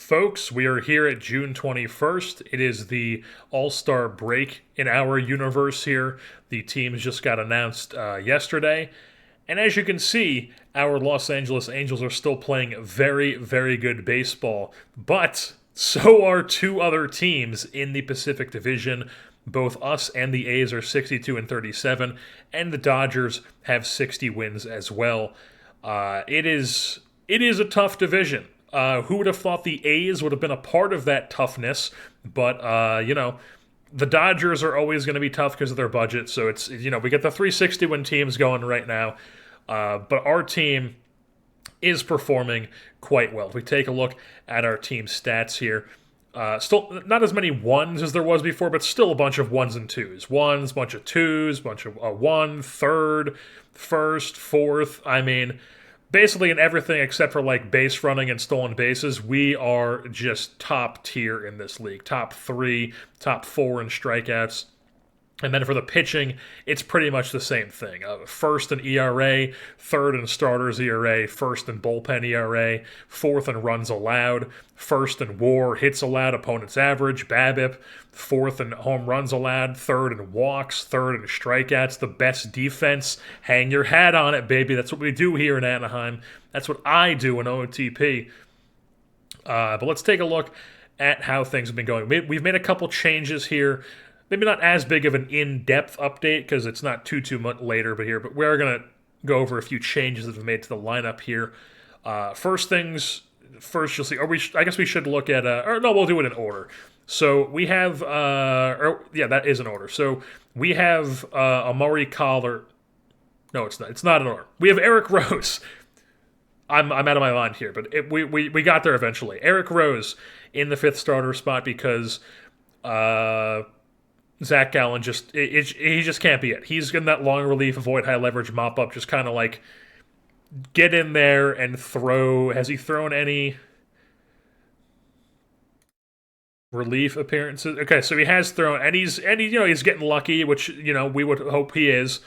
Folks, we are here at June 21st. It is the All-Star break in our universe here. The teams just got announced yesterday. And as you can see, our Los Angeles Angels are still playing very, very good baseball. But so are two other teams in the Pacific Division. Both us and the A's are 62 and 37, and the Dodgers have 60 wins as well. It is a tough division. Who would have thought the A's would have been a part of that toughness? But the Dodgers are always going to be tough because of their budget. So it's we get the 360 win teams going right now, but our team is performing quite well. If we take a look at our team stats here, still not as many ones as there was before, but still a bunch of ones and twos. Ones, bunch of twos, bunch of one, third, first, fourth. I mean, basically in everything except for like base running and stolen bases, we are just top tier in this league. Top three, top four in strikeouts. And then for the pitching, it's pretty much the same thing. First in ERA, third in starters ERA, first in bullpen ERA, fourth in runs allowed, first in WAR, hits allowed, opponent's average, BABIP, fourth in home runs allowed, third in walks, third in strikeouts, the best defense. Hang your hat on it, baby. That's what we do here in Anaheim. That's what I do in OOTP. But let's take a look at how things have been going. We've made a couple changes here. Maybe not as big of an in-depth update because it's not too much later, but we're going to go over a few changes that we've made to the lineup here. First things first, you'll see. I guess we should look at. Or no, we'll do it in order. So we have. That is in order. So we have Amari Collar. No, it's not. It's not in order. We have Eric Rose. I'm out of my mind here, but we got there eventually. Eric Rose in the fifth starter spot because. Zach Gallen he just can't be it. He's in that long relief, avoid high leverage mop up, just kind of like get in there and throw. Has he thrown any relief appearances? Okay, so he has thrown, and he's getting lucky, which we would hope he is.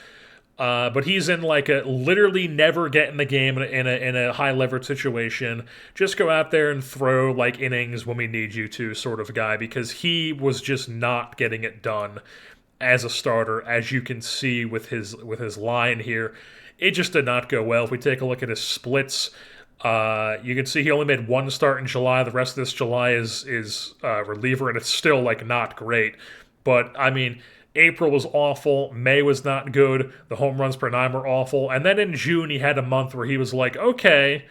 But he's in like a literally never get in the game in a high leverage situation. Just go out there and throw like innings when we need you to sort of guy, because he was just not getting it done as a starter, as you can see with his line here. It just did not go well. If we take a look at his splits, you can see he only made one start in July. The rest of this July is reliever, and it's still like not great. But I mean, April was awful. May was not good. The home runs per nine were awful. And then in June, he had a month where he was like, okay,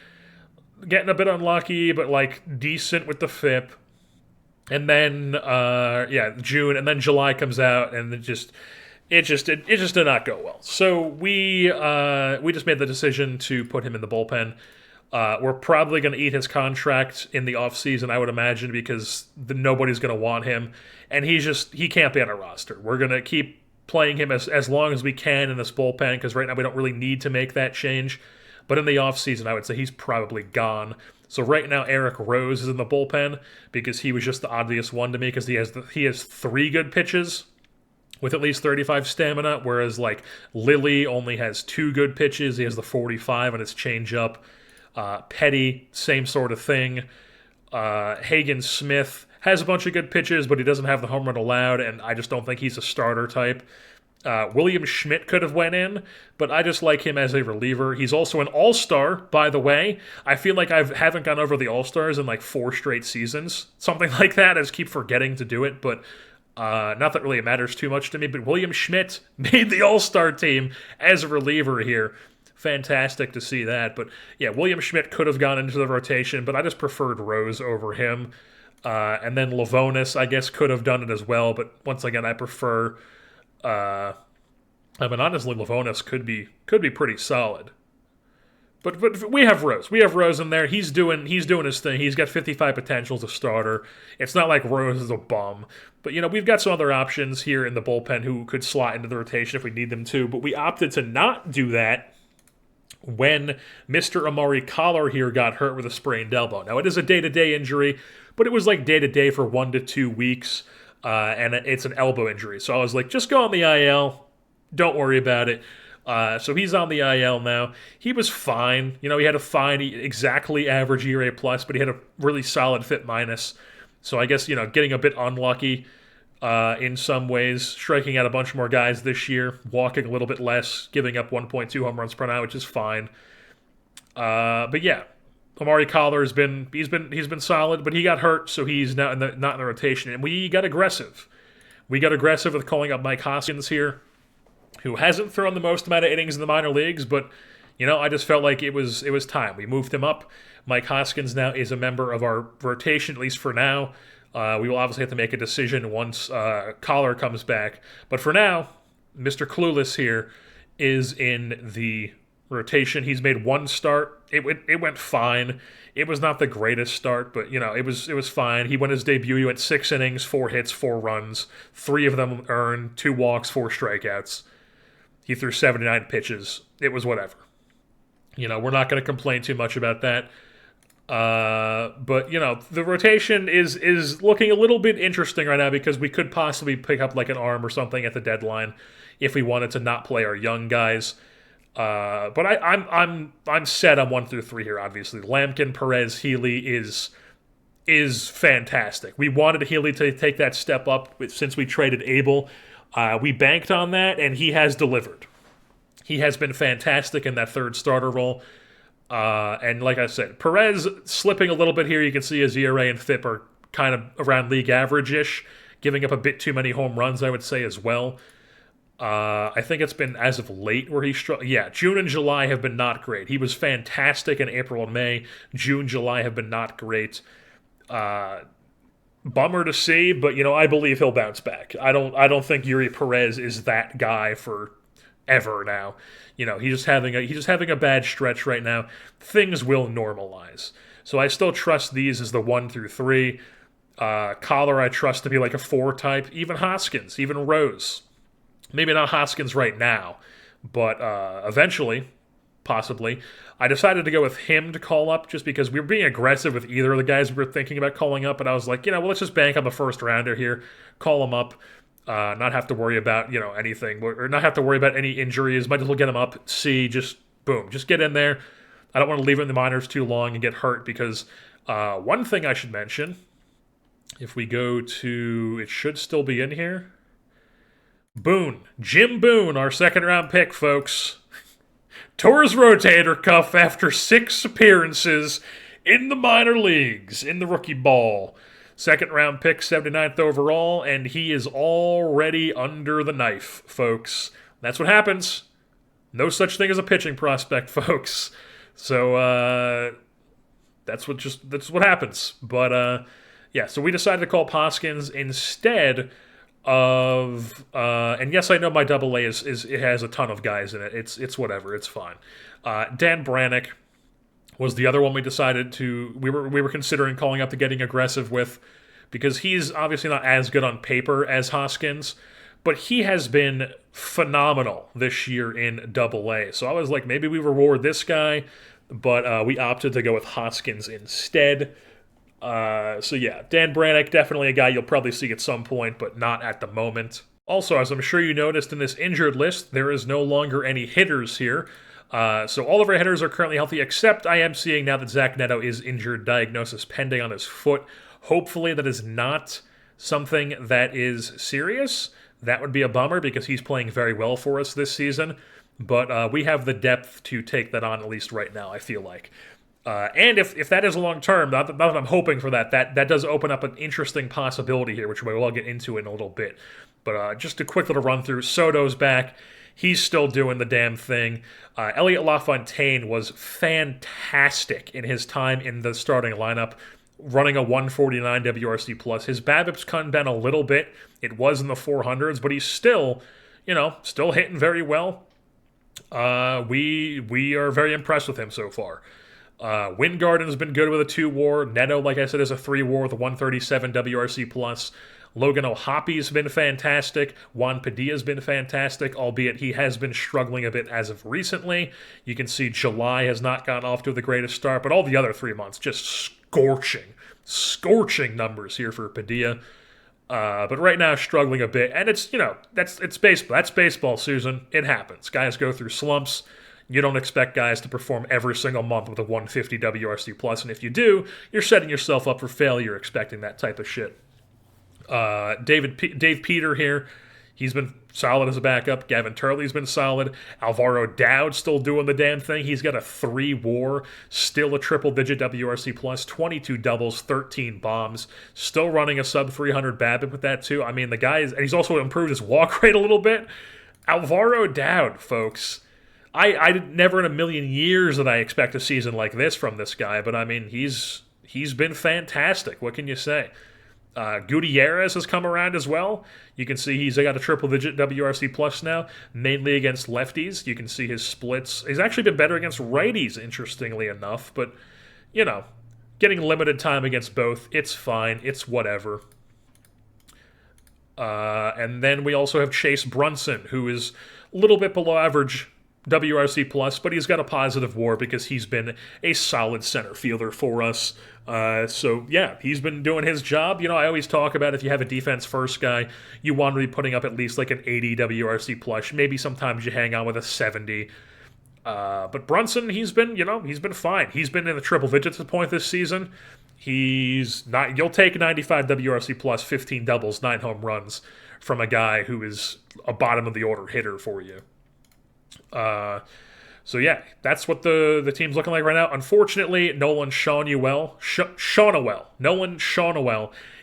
getting a bit unlucky, but like decent with the FIP. And then, June, and then July comes out, and it just did not go well. So we just made the decision to put him in the bullpen. We're probably going to eat his contract in the offseason, I would imagine, because nobody's going to want him. And he can't be on a roster. We're going to keep playing him as long as we can in this bullpen, because right now we don't really need to make that change. But in the offseason, I would say he's probably gone. So right now, Eric Rose is in the bullpen because he was just the obvious one to me, because he has three good pitches with at least 35 stamina, whereas like Lilly only has two good pitches. He has the 45 on his changeup. Petty, same sort of thing. Hagen Smith has a bunch of good pitches, but he doesn't have the home run allowed, and I just don't think he's a starter type. William Schmidt could have went in, but I just like him as a reliever. He's also an all-star, by the way. I feel like I haven't gone over the all-stars in like 4 straight seasons. Something like that. I just keep forgetting to do it, but not that really it matters too much to me. But William Schmidt made the all-star team as a reliever here. Fantastic to see that. But yeah, William Schmidt could have gone into the rotation, but I just preferred Rose over him. And then Lavonis, I guess, could have done it as well. But once again, I prefer. Honestly, Lavonis could be pretty solid. But we have Rose. We have Rose in there. He's doing his thing. He's got 55 potential as a starter. It's not like Rose is a bum. But we've got some other options here in the bullpen who could slot into the rotation if we need them to. But we opted to not do that when Mr. Amari Collar here got hurt with a sprained elbow. Now, it is a day-to-day injury, but it was like day-to-day for 1 to 2 weeks, and it's an elbow injury. So I was like, just go on the IL. Don't worry about it. So he's on the IL now. He was fine. He had a fine, exactly average ERA plus, but he had a really solid FIP minus. So I guess, getting a bit unlucky in some ways, striking out a bunch more guys this year, walking a little bit less, giving up 1.2 home runs per nine, which is fine. But yeah, Amari Collar he's been solid, but he got hurt, so he's not in the rotation. And we got aggressive. We got aggressive with calling up Mike Hoskins here, who hasn't thrown the most amount of innings in the minor leagues, but I just felt like it was time. We moved him up. Mike Hoskins now is a member of our rotation, at least for now. We will obviously have to make a decision once Collar comes back. But for now, Mr. Clueless here is in the rotation. He's made one start. It went fine. It was not the greatest start, but it was fine. He won his debut. He went 6 innings, 4 hits, 4 runs, 3 of them earned, 2 walks, 4 strikeouts. He threw 79 pitches. It was whatever. We're not going to complain too much about that. But the rotation is looking a little bit interesting right now because we could possibly pick up like an arm or something at the deadline if we wanted to not play our young guys. But I'm set on 1 through 3 here. Obviously, Lampkin, Perez, Healy is fantastic. We wanted Healy to take that step up since we traded Abel. We banked on that, and he has delivered. He has been fantastic in that third starter role. And like I said, Perez slipping a little bit here. You can see his ERA and FIP are kind of around league average-ish, giving up a bit too many home runs, I would say, as well. I think it's been as of late where he struggled. Yeah, June and July have been not great. He was fantastic in April and May. June, July have been not great. Bummer to see, but I believe he'll bounce back. I don't think Yuri Perez is that guy for ever now. He's just having a bad stretch right now. Things will normalize. So I still trust these as the 1 through 3. Collar I trust to be like a 4 type. Even Hoskins, even Rose. Maybe not Hoskins right now, but eventually, possibly. I decided to go with him to call up just because we were being aggressive with either of the guys we were thinking about calling up, and I was like, let's just bank on the first rounder here, call him up, not have to worry about, anything, or not have to worry about any injuries, might as well get him up, just boom, just get in there. I don't want to leave him in the minors too long and get hurt because one thing I should mention, if we go to, it should still be in here, Jim Boone, our second-round pick, folks. Tore his rotator cuff after 6 appearances in the minor leagues, in the rookie ball. Second-round pick, 79th overall, and he is already under the knife, folks. That's what happens. No such thing as a pitching prospect, folks. So, that's what happens. But, yeah, so we decided to call Hoskins instead of and yes, I know my double A it has a ton of guys in it. It's whatever, it's fine. Dan Brannick was the other one we decided we were considering calling up to getting aggressive with because he's obviously not as good on paper as Hoskins, but he has been phenomenal this year in double A. So I was like, maybe we reward this guy, but we opted to go with Hoskins instead. So yeah, Dan Brannick, definitely a guy you'll probably see at some point, but not at the moment. Also, as I'm sure you noticed in this injured list, there is no longer any hitters here. So all of our hitters are currently healthy, except I am seeing now that Zach Neto is injured, diagnosis pending on his foot. Hopefully that is not something that is serious. That would be a bummer because he's playing very well for us this season. But we have the depth to take that on, at least right now, I feel like. And if that is long-term, not that I'm hoping for that does open up an interesting possibility here, which we will get into in a little bit. But just a quick little run-through. Soto's back. He's still doing the damn thing. Elliot LaFontaine was fantastic in his time in the starting lineup, running a 149 WRC+. His BABIP's come down a little bit. It was in the 400s, but he's still hitting very well. We are very impressed with him so far. Wyngarden's been good with a 2 WAR. Neto, like I said, is a 3 WAR with a 137 WRC+. Logan O'Hoppy's been fantastic. Juan Padilla's been fantastic, albeit he has been struggling a bit as of recently. You can see July has not gotten off to the greatest start, but all the other 3 months, just scorching numbers here for Padilla. But right now, struggling a bit, and it's baseball. That's baseball, Susan. It happens. Guys go through slumps. You don't expect guys to perform every single month with a 150 WRC plus, and if you do, you're setting yourself up for failure expecting that type of shit. Dave Peter here. He's been solid as a backup. Gavin Turley's been solid. Alvaro Dowd still doing the damn thing. He's got a 3 WAR, still a triple-digit WRC plus, 22 doubles, 13 bombs, still running a sub 300 BABIP with that too. I mean, the guy is, and he's also improved his walk rate a little bit. Alvaro Dowd, folks. I never in a million years that I expect a season like this from this guy, but I mean, he's been fantastic. What can you say? Gutierrez has come around as well. You can see he's got a triple-digit WRC plus now, mainly against lefties. You can see his splits. He's actually been better against righties, interestingly enough, but, getting limited time against both, it's fine. It's whatever. And then we also have Chase Brunson, who is a little bit below average WRC plus, but he's got a positive WAR because he's been a solid center fielder for us. So yeah, he's been doing his job. I always talk about if you have a defense first guy, you want to be putting up at least like an 80 WRC plus. Maybe sometimes you hang on with a 70. But Brunson, he's been fine. He's been in the triple digits at the point this season. He's not. You'll take 95 WRC plus, 15 doubles, 9 home runs from a guy who is a bottom of the order hitter for you. So yeah, that's what the team's looking like right now. Unfortunately, Nolan Schanuel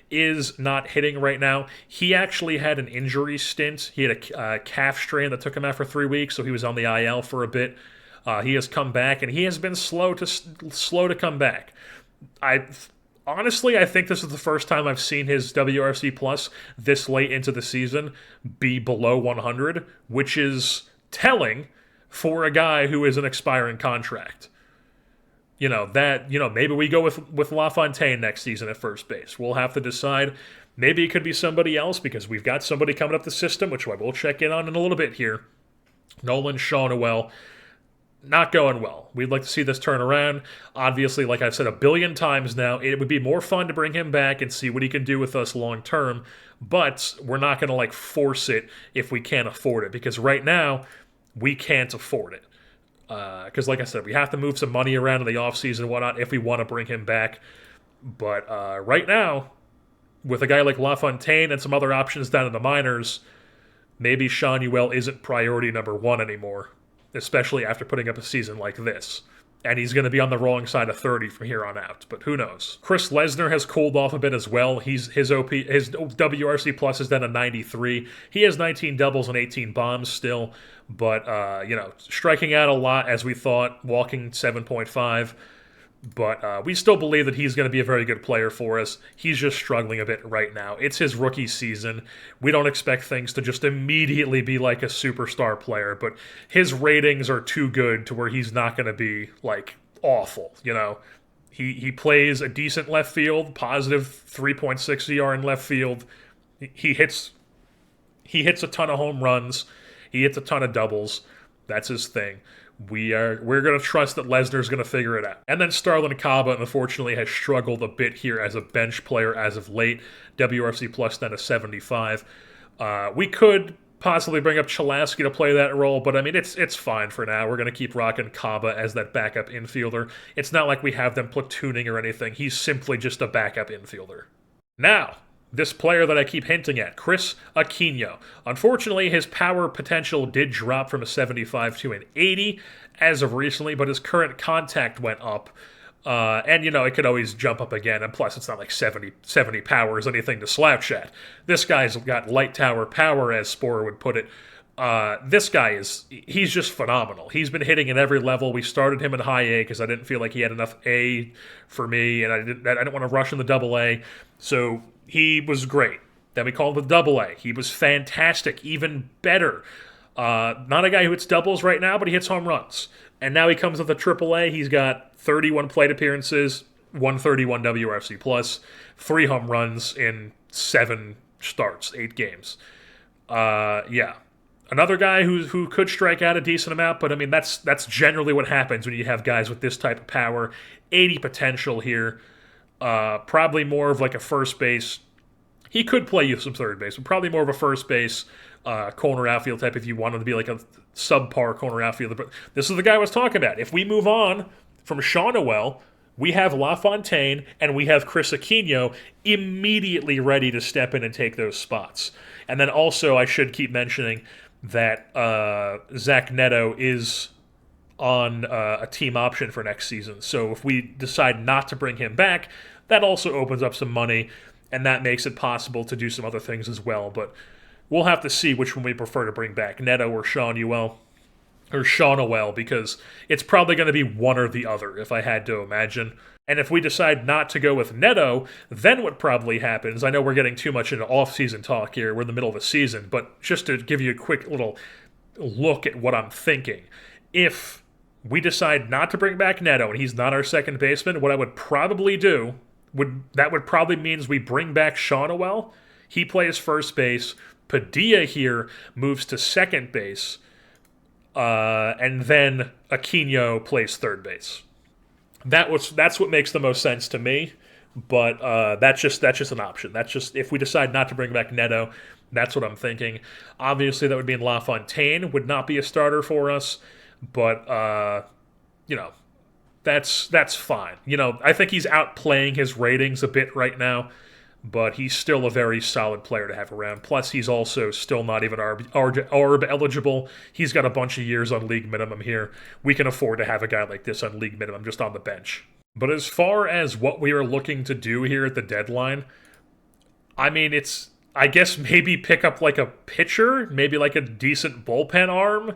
is not hitting right now. He actually had an injury stint. He had a calf strain that took him out for 3 weeks, so he was on the IL for a bit. He has come back, and he has been slow to come back. Honestly, I think this is the first time I've seen his WRC plus this late into the season be below 100, which is telling for a guy who is an expiring contract. Maybe we go with LaFontaine next season at first base. We'll have to decide. Maybe it could be somebody else because we've got somebody coming up the system, which I will check in on in a little bit here. Nolan Schanuel, not going well. We'd like to see this turn around. Obviously, like I've said a billion times now, it would be more fun to bring him back and see what he can do with us long term, but we're not going to force it if we can't afford it, because right now, we can't afford it. Because like I said, we have to move some money around in the offseason and whatnot if we want to bring him back. But right now, with a guy like LaFontaine and some other options down in the minors, maybe Schanuel isn't priority number 1 anymore, especially after putting up a season like this. And he's going to be on the wrong side of 30 from here on out, but who knows? Chris Lesnar has cooled off a bit as well. His WRC plus is down to 93. He has 19 doubles and 18 bombs still, but striking out a lot as we thought, walking 7.5. But we still believe that he's going to be a very good player for us. He's just struggling a bit right now. It's his rookie season. We don't expect things to just immediately be like a superstar player, but his ratings are too good to where he's not going to be, awful, He plays a decent left field, positive 3.6 ER in left field. He hits a ton of home runs. He hits a ton of doubles. That's his thing. We're going to trust that Lesnar's going to figure it out. And then Starlin Caba, unfortunately, has struggled a bit here as a bench player as of late. WRC plus down to 75. We could possibly bring up Cholowski to play that role, but I mean, it's fine for now. We're going to keep rocking Caba as that backup infielder. It's not like we have them platooning or anything. He's simply just a backup infielder. Now, this player that I keep hinting at, Chris Aquino. Unfortunately, his power potential did drop from a 75 to an 80 as of recently, but his current contact went up. And it could always jump up again, and plus it's not like 70 power is anything to slouch at. This guy's got light tower power, as Sporer would put it. This guy he's just phenomenal. He's been hitting at every level. We started him in high A because I didn't feel like he had enough A for me, and I didn't want to rush in the double A. So he was great. Then we called him the double A. He was fantastic, even better. Not a guy who hits doubles right now, but he hits home runs. And now he comes with the triple A. He's got 31 plate appearances, 131 WRC plus, 3 home runs in 7 starts, 8 games. Yeah. Another guy who could strike out a decent amount, but I mean that's generally what happens when you have guys with this type of power. 80 potential here. Probably more of like a first base He could play you some third base, but probably more of a first base, corner outfield type if you wanted to be like a subpar corner outfielder. But this is the guy I was talking about. If we move on from Sean Noel, we have LaFontaine and we have Chris Aquino immediately ready to step in and take those spots. And then also, I should keep mentioning that Zach Neto is on a team option for next season. So if we decide not to bring him back, that also opens up some money, and that makes it possible to do some other things as well. But we'll have to see which one we prefer to bring back, Neto or Sean Uel. Or Sean Noel, because it's probably going to be one or the other, if I had to imagine. And if we decide not to go with Neto, then what probably happens, I know we're getting too much into off-season talk here, we're in the middle of the season, but just to give you a quick little look at what I'm thinking. If we decide not to bring back Neto and he's not our second baseman, what I would probably do, would probably means we bring back Sean Noel, he plays first base, Padilla here moves to second base, and then Aquino plays third base. That's what makes the most sense to me. But that's just an option. That's just if we decide not to bring back Neto, that's what I'm thinking. Obviously, that would mean LaFontaine would not be a starter for us. But that's fine. I think he's outplaying his ratings a bit right now. But he's still a very solid player to have around. Plus, he's also still not even ARB eligible. He's got a bunch of years on league minimum here. We can afford to have a guy like this on league minimum just on the bench. But as far as what we are looking to do here at the deadline, I mean, I guess maybe pick up like a pitcher, maybe like a decent bullpen arm.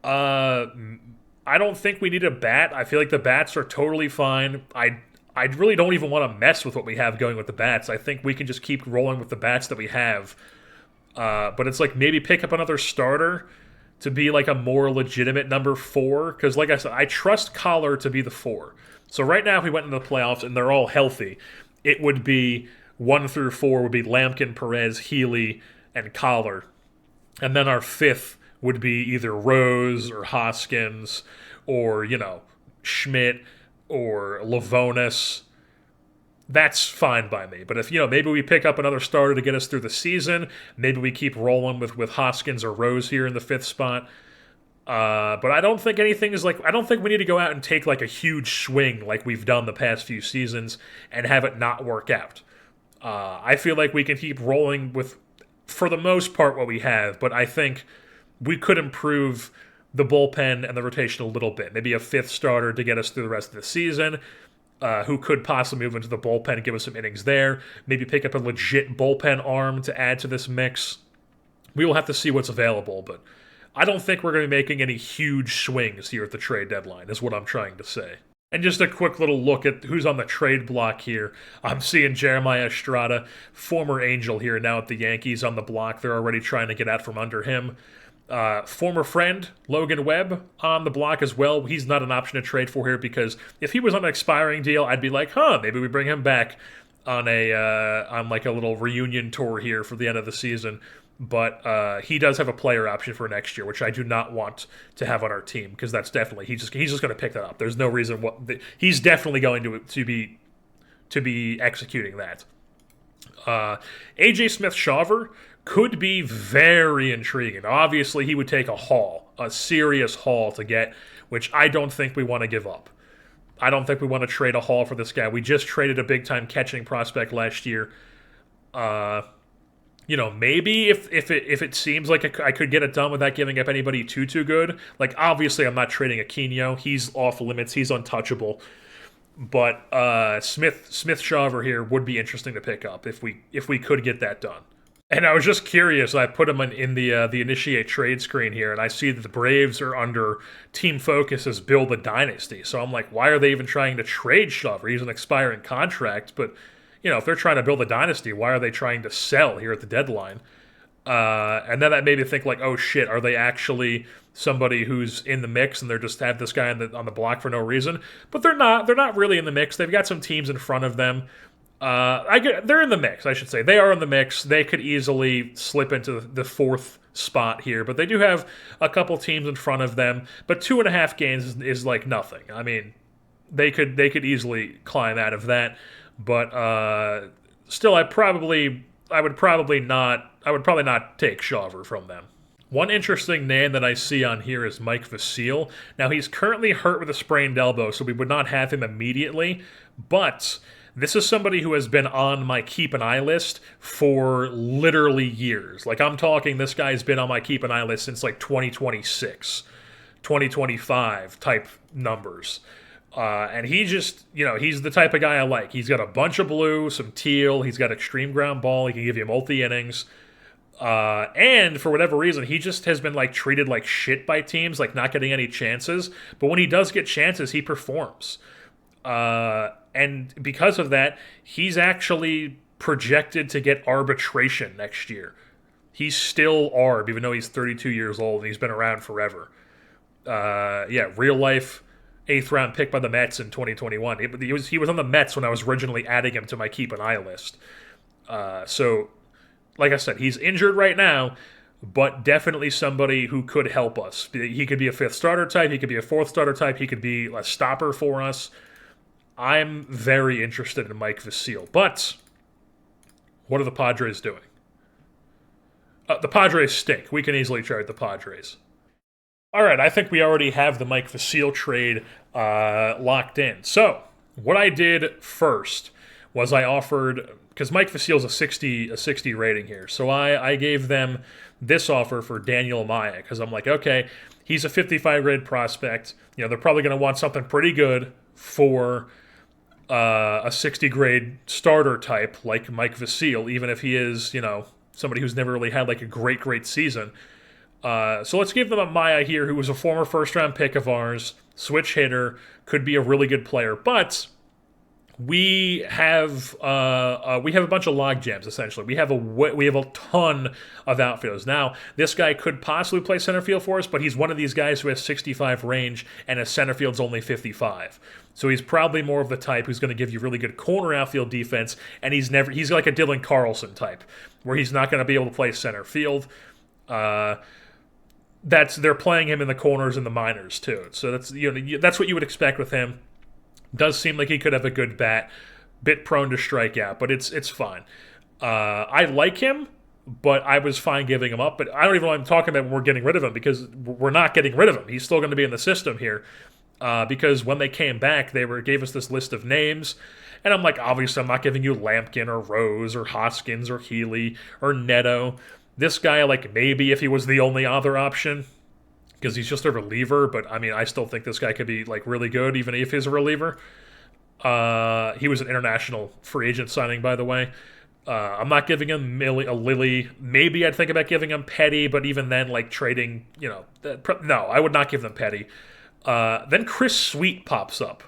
I don't think we need a bat. I feel like the bats are totally fine. I really don't even want to mess with what we have going with the bats. I think we can just keep rolling with the bats that we have. But it's like maybe pick up another starter to be like a more legitimate number 4. Because like I said, I trust Collar to be the 4. So right now if we went into the playoffs and they're all healthy, it would be 1 through 4 would be Lampkin, Perez, Healy, and Collar. And then our 5th would be either Rose or Hoskins or, Schmidt or Lavonis. That's fine by me. But if, maybe we pick up another starter to get us through the season, maybe we keep rolling with Hoskins or Rose here in the 5th spot. But I don't think anything is I don't think we need to go out and take like a huge swing like we've done the past few seasons and have it not work out. I feel like we can keep rolling with, for the most part, what we have, but I think we could improve the bullpen and the rotation a little bit. Maybe a 5th starter to get us through the rest of the season, who could possibly move into the bullpen and give us some innings there. Maybe pick up a legit bullpen arm to add to this mix. We will have to see what's available, but I don't think we're going to be making any huge swings here at the trade deadline, is what I'm trying to say. And just a quick little look at who's on the trade block here. I'm seeing Jeremiah Estrada, former Angel here now at the Yankees, on the block. They're already trying to get out from under him. Former friend Logan Webb on the block as well. He's not an option to trade for here because if he was on an expiring deal, I'd be like, maybe we bring him back on like a little reunion tour here for the end of the season. But he does have a player option for next year, which I do not want to have on our team because that's definitely he's just going to pick that up. There's no reason he's definitely going to be executing that. AJ Smith-Shawver could be very intriguing. Obviously, he would take a serious haul to get, which I don't think we want to give up. I don't think we want to trade a haul for this guy. We just traded a big-time catching prospect last year. Maybe if it seems like I could get it done without giving up anybody too good. Like, obviously, I'm not trading Aquino. He's off limits. He's untouchable. But Smith-Shawver here would be interesting to pick up if we could get that done. And I was just curious. I put him in the initiate trade screen here, and I see that the Braves are under Team Focus as Build a Dynasty. So I'm like, why are they even trying to trade Shawver? He's an expiring contract, but if they're trying to build a dynasty, why are they trying to sell here at the deadline? And then that made me think like, oh shit, are they actually somebody who's in the mix and they're just have this guy on the block for no reason? But they're not. They're not really in the mix. They've got some teams in front of them. They're in the mix, I should say. They are in the mix. They could easily slip into the 4th spot here, but they do have a couple teams in front of them. But 2.5 games is like nothing. I mean, they could easily climb out of that. But Still, I would probably not take Shawver from them. One interesting name that I see on here is Mike Vasile. Now, he's currently hurt with a sprained elbow, so we would not have him immediately, but this is somebody who has been on my keep an eye list for literally years. Like, I'm talking, this guy's been on my keep an eye list since like 2026, 2025 type numbers. And he just, he's the type of guy I like. He's got a bunch of blue, some teal, he's got extreme ground ball, he can give you multi innings. And for whatever reason, he just has been like treated like shit by teams, like not getting any chances. But when he does get chances, he performs. And because of that, he's actually projected to get arbitration next year. He's still ARB, even though he's 32 years old and he's been around forever. Yeah, real life 8th round pick by the Mets in 2021. He was on the Mets when I was originally adding him to my keep an eye list. So, like I said, he's injured right now, but definitely somebody who could help us. He could be a 5th starter type, he could be a 4th starter type, he could be a stopper for us. I'm very interested in Mike Vasile. But what are the Padres doing? The Padres stink. We can easily trade the Padres. All right, I think we already have the Mike Vasile trade locked in. So, what I did first was I offered, because Mike Vasile's a 60 rating here, so I gave them this offer for Daniel Maya, because I'm like, okay, he's a 55 grade prospect. They're probably going to want something pretty good for a 60 grade starter type like Mike Vasile, even if he is, somebody who's never really had like a great season. So let's give them a Maya here, who was a former first-round pick of ours, switch hitter, could be a really good player, but we have a bunch of log jams essentially. We have a ton of outfielders. Now, this guy could possibly play center field for us, but he's one of these guys who has 65 range and his center field's only 55. So he's probably more of the type who's going to give you really good corner outfield defense, and he's like a Dylan Carlson type, where he's not going to be able to play center field. They're playing him in the corners and the minors too. So that's what you would expect with him. Does seem like he could have a good bat, bit prone to strikeout, but it's fine. I like him, but I was fine giving him up. But I don't even know what I'm talking about when we're getting rid of him, because we're not getting rid of him. He's still going to be in the system here, because when they came back, they gave us this list of names, and I'm like, obviously I'm not giving you Lampkin or Rose or Hoskins or Healy or Neto. This guy, like, maybe if he was the only other option, because he's just a reliever, but I mean, I still think this guy could be like really good, even if he's a reliever. He was an international free agent signing, by the way. I'm not giving him a Lilly. Maybe I'd think about giving him Petty, but even then, like trading, no, I would not give them Petty. Then Chris Sweet pops up.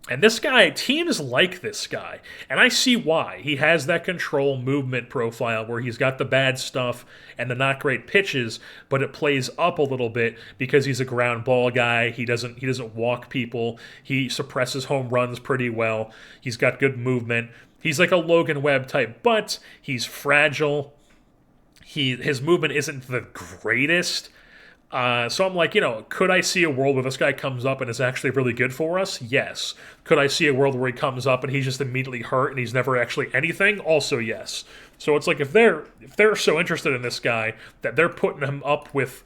And this guy, teams like this guy, and I see why. He has that control movement profile where he's got the bad stuff and the not great pitches, but it plays up a little bit because he's a ground ball guy. He doesn't walk people. He suppresses home runs pretty well. He's got good movement. He's like a Logan Webb type, but he's fragile. His movement isn't the greatest. So I'm like, could I see a world where this guy comes up and is actually really good for us? Yes. Could I see a world where he comes up and he's just immediately hurt and he's never actually anything? Also yes. So it's like, if they're so interested in this guy that they're putting him up with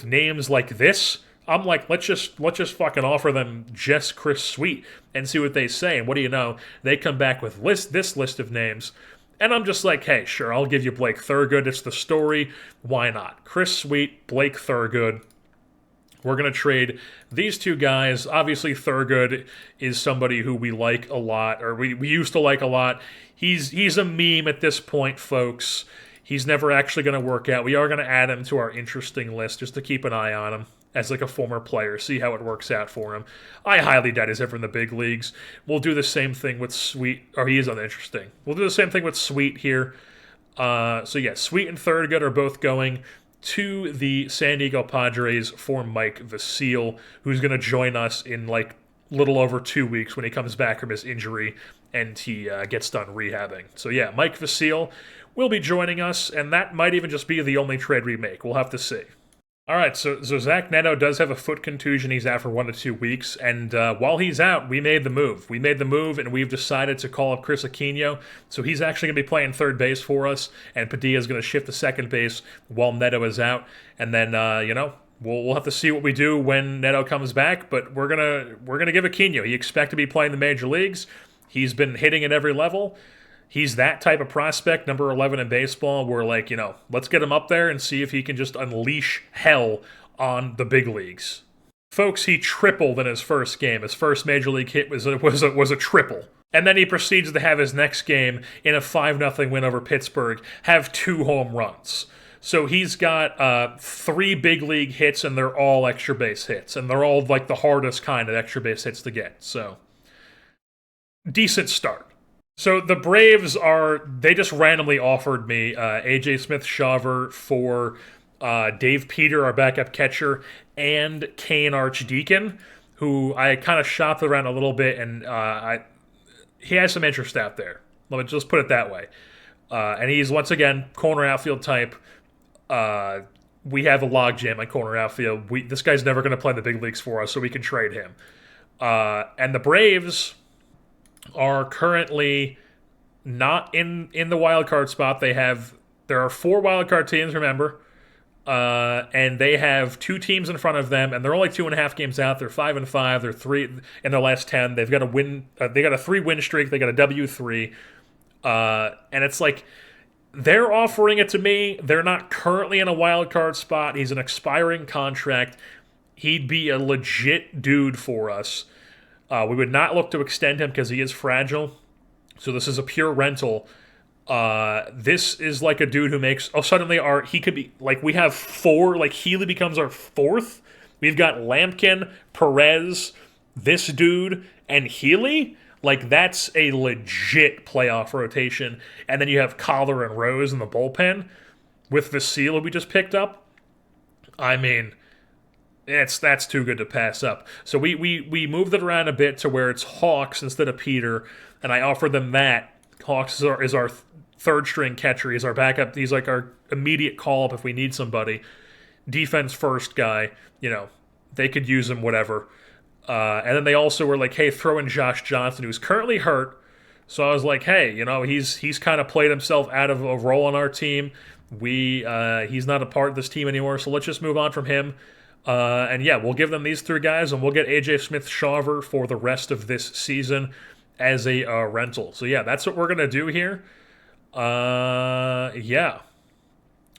names like this, I'm like, let's just fucking offer them just Chris Sweet and see what they say. And what do you know? They come back with this list of names. And I'm just like, hey, sure, I'll give you Blake Thurgood. It's the story. Why not? Chris Sweet, Blake Thurgood. We're going to trade these two guys. Obviously, Thurgood is somebody who we like a lot, or we used to like a lot. He's a meme at this point, folks. He's never actually going to work out. We are going to add him to our interesting list just to keep an eye on him as like a former player, see how it works out for him. I highly doubt he's ever in the big leagues. We'll do the same thing with Sweet, or he is uninteresting. We'll do the same thing with Sweet here. So yeah, Sweet and Thurgood are both going to the San Diego Padres for Mike Vasile, who's going to join us in like little over 2 weeks when he comes back from his injury and he gets done rehabbing. So yeah, Mike Vasile will be joining us, and that might even just be the only trade we make. We'll have to see. All right, so Zach Neto does have a foot contusion. He's out for 1 to 2 weeks, and while he's out, we made the move. We made the move, and we've decided to call up Chris Aquino. So he's actually going to be playing third base for us, and Padilla is going to shift to second base while Neto is out. And then we'll have to see what we do when Neto comes back. But we're gonna give Aquino. He expect to be playing the major leagues. He's been hitting at every level. He's that type of prospect, number 11 in baseball, where, like, let's get him up there and see if he can just unleash hell on the big leagues. Folks, he tripled in his first game. His first major league hit was a triple. And then he proceeds to have his next game in a 5-0 win over Pittsburgh, have 2 home runs. So he's got 3 big league hits, and they're all extra base hits. And they're all, like, the hardest kind of extra base hits to get. So, decent start. So the Braves they just randomly offered me AJ Smith-Shawver for Dave Peter, our backup catcher, and Kane Archdeacon, who I kind of shopped around a little bit, and he has some interest out there. Let me just put it that way. And he's, once again, corner outfield type. We have a logjam at corner outfield. This guy's never going to play in the big leagues for us, so we can trade him. And the Braves are currently not in the wild card spot. There are 4 wild card teams, remember, and they have 2 teams in front of them, and they're only 2.5 games out. They're 5-5. They're 3 in their last 10. They've got a win. They got a 3-win streak. They got a W3, and it's like they're offering it to me. They're not currently in a wild card spot. He's an expiring contract. He'd be a legit dude for us. We would not look to extend him because he is fragile. So this is a pure rental. This is like a dude who makes... Oh, suddenly he could be... Like, we have 4. Like, Healy becomes our 4th. We've got Lampkin, Perez, this dude, and Healy. Like, that's a legit playoff rotation. And then you have Collar and Rose in the bullpen with Vasila we just picked up. I mean... That's too good to pass up. So we moved it around a bit to where it's Hawks instead of Peter, and I offered them that. Hawks is our third string catcher. He's our backup. He's like our immediate call up if we need somebody. Defense first guy. They could use him, whatever. And then they also were like, hey, throw in Josh Johnson, who's currently hurt. So I was like, hey, he's kind of played himself out of a role on our team. He's not a part of this team anymore, so let's just move on from him. And yeah, we'll give them these 3 guys, and we'll get AJ Smith-Shawver for the rest of this season as a rental. So yeah, that's what we're going to do here. Yeah.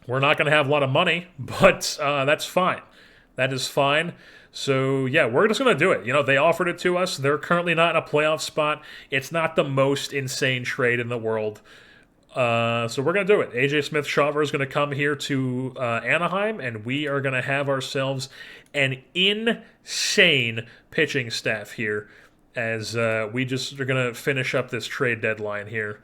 We're not going to have a lot of money, but that's fine. That is fine. So yeah, we're just going to do it. They offered it to us. They're currently not in a playoff spot. It's not the most insane trade in the world. So we're going to do it. AJ Smith-Shawver is going to come here to Anaheim, and we are going to have ourselves an insane pitching staff here as we just are going to finish up this trade deadline here,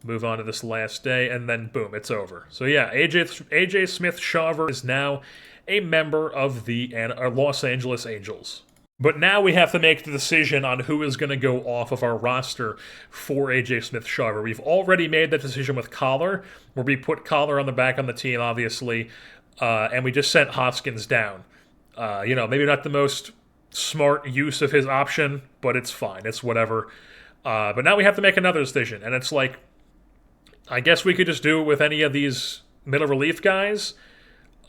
move on to this last day, and then boom, it's over. So yeah, AJ Smith-Shawver is now a member of the Los Angeles Angels. But now we have to make the decision on who is going to go off of our roster for AJ Smith-Shawver. We've already made that decision with Collar, where we put Collar on the team, obviously, and we just sent Hoskins down. Maybe not the most smart use of his option, but it's fine. It's whatever. But now we have to make another decision, and it's like, I guess we could just do it with any of these middle relief guys.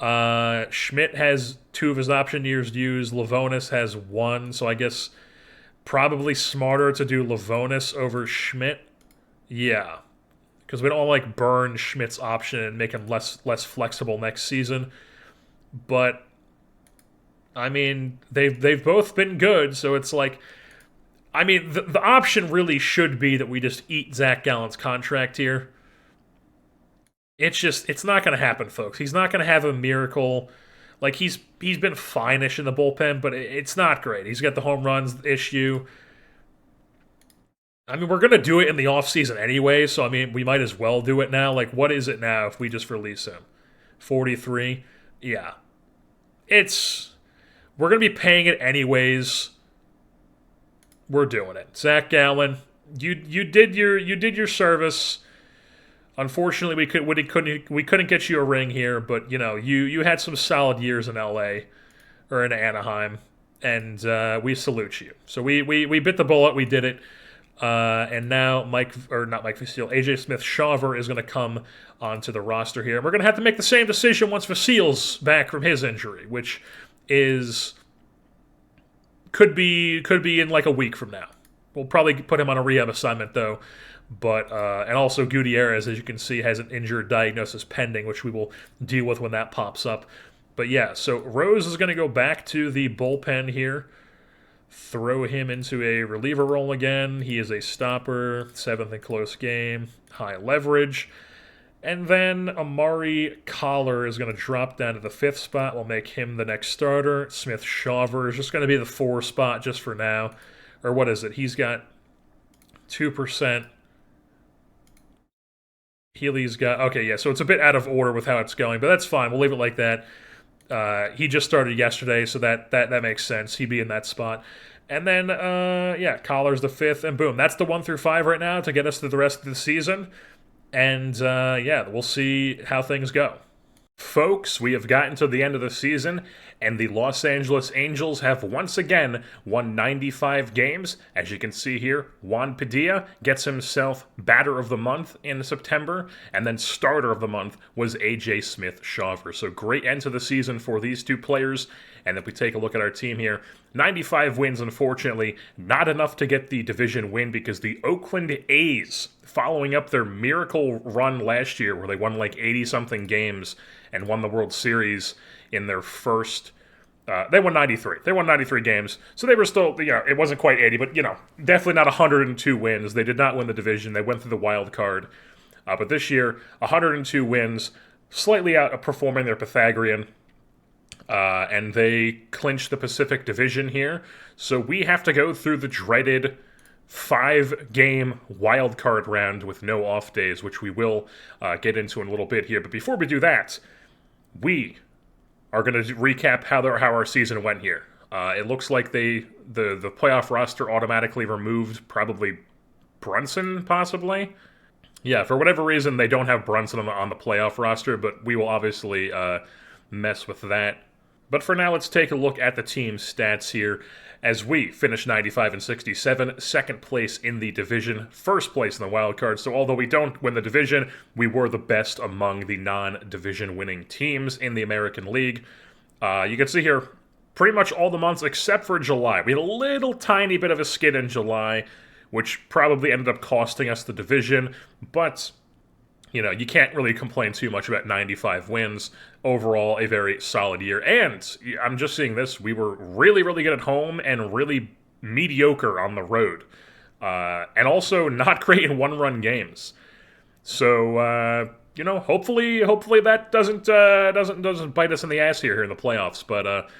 Schmidt has 2 of his option years used. Livonis has 1, so I guess probably smarter to do Livonis over Schmidt. Yeah, because we don't want to burn Schmidt's option and make him less flexible next season. But I mean, they've both been good, so it's like, I mean, the option really should be that we just eat Zach Gallen's contract here. It's not going to happen, folks. He's not going to have a miracle. Like, he's been fine-ish in the bullpen, but it's not great. He's got the home runs issue. I mean, we're going to do it in the offseason anyway, so, I mean, we might as well do it now. Like, what is it now if we just release him? 43? Yeah. We're going to be paying it anyways. We're doing it. Zach Gallen, you did your service. Unfortunately, we couldn't get you a ring here, but you had some solid years in L.A. or in Anaheim, and we salute you. So we bit the bullet, we did it, and now not Mike Vasile, AJ Smith-Shawver is going to come onto the roster here, and we're going to have to make the same decision once Vasile's back from his injury, which is could be in like a week from now. We'll probably put him on a rehab assignment though. But and also Gutierrez, as you can see, has an injured diagnosis pending, which we will deal with when that pops up. But yeah, so Rose is going to go back to the bullpen here. Throw him into a reliever role again. He is a stopper, 7th in close game, high leverage. And then Amari Collar is going to drop down to the 5th spot. We'll make him the next starter. Smith-Shawver is just going to be the 4 spot just for now. Or what is it? He's got 2%. Healy's got... Okay, yeah, so it's a bit out of order with how it's going, but that's fine. We'll leave it like that. He just started yesterday, so that makes sense. He'd be in that spot. And then, Collar's the 5th, and boom. That's the 1 through 5 right now to get us through the rest of the season. And, we'll see how things go. Folks, we have gotten to the end of the season, and the Los Angeles Angels have once again won 95 games. As you can see here, Juan Padilla gets himself Batter of the Month in September, and then Starter of the Month was A.J. Smith-Shawver. So great end to the season for these two players. And if we take a look at our team here, 95 wins, unfortunately, not enough to get the division win because the Oakland A's, following up their miracle run last year where they won like 80-something games and won the World Series in their first... they won 93. They won 93 games. So they were still, it wasn't quite 80, but, definitely not 102 wins. They did not win the division. They went through the wild card. But this year, 102 wins, slightly outperforming their Pythagorean. And they clinched the Pacific Division here. So we have to go through the dreaded 5-game wild card round with no off days, which we will get into in a little bit here. But before we do that, we are going to recap how our season went here. It looks like the playoff roster automatically removed probably Brunson, possibly. Yeah, for whatever reason, they don't have Brunson on the playoff roster, but we will obviously mess with that. But for now, let's take a look at the team's stats here as we finish 95 and 67, second place in the division, first place in the wild card. So although we don't win the division, we were the best among the non-division winning teams in the American League. You can see here pretty much all the months except for July. We had a little tiny bit of a skid in July, which probably ended up costing us the division, but... you can't really complain too much about 95 wins. Overall, a very solid year. And I'm just seeing this. We were really, really good at home and really mediocre on the road. And also not great in one-run games. So, hopefully that doesn't bite us in the ass here in the playoffs. But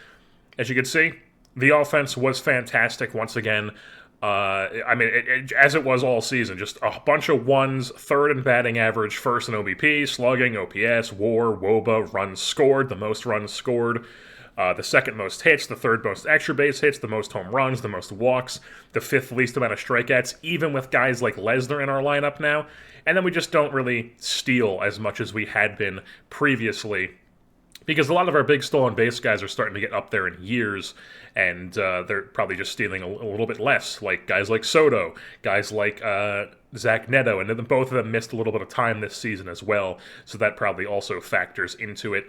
as you can see, the offense was fantastic once again. As it was all season, just a bunch of ones, third in batting average, first in OBP, slugging, OPS, WAR, WOBA, runs scored, the most runs scored, the second most hits, the third most extra base hits, the most home runs, the most walks, the 5th least amount of strikeouts, even with guys like Lesnar in our lineup now. And then we just don't really steal as much as we had been previously, because a lot of our big stolen base guys are starting to get up there in years, and they're probably just stealing a little bit less, like guys like Soto, guys like Zach Neto, and then both of them missed a little bit of time this season as well, so that probably also factors into it.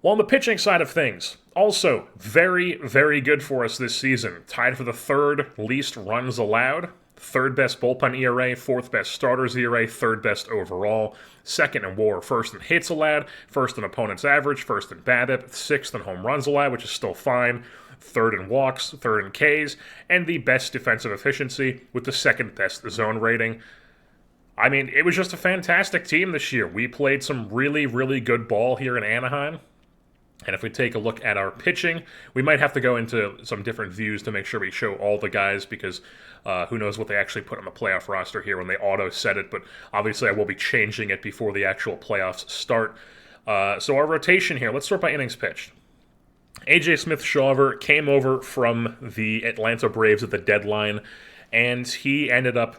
Well, on the pitching side of things, also very, very good for us this season. Tied for the 3rd least runs allowed, 3rd best bullpen ERA, 4th best starters ERA, 3rd best overall, 2nd in WAR, 1st in hits allowed, 1st in opponent's average, 1st in BABIP, 6th in home runs allowed, which is still fine, 3rd in walks, 3rd in Ks, and the best defensive efficiency with the 2nd best zone rating. I mean, it was just a fantastic team this year. We played some really, really good ball here in Anaheim. And if we take a look at our pitching, we might have to go into some different views to make sure we show all the guys, because who knows what they actually put on the playoff roster here when they auto-set it, but obviously I will be changing it before the actual playoffs start. So our rotation here, let's start by innings pitched. AJ Smith-Shawver came over from the Atlanta Braves at the deadline, and he ended up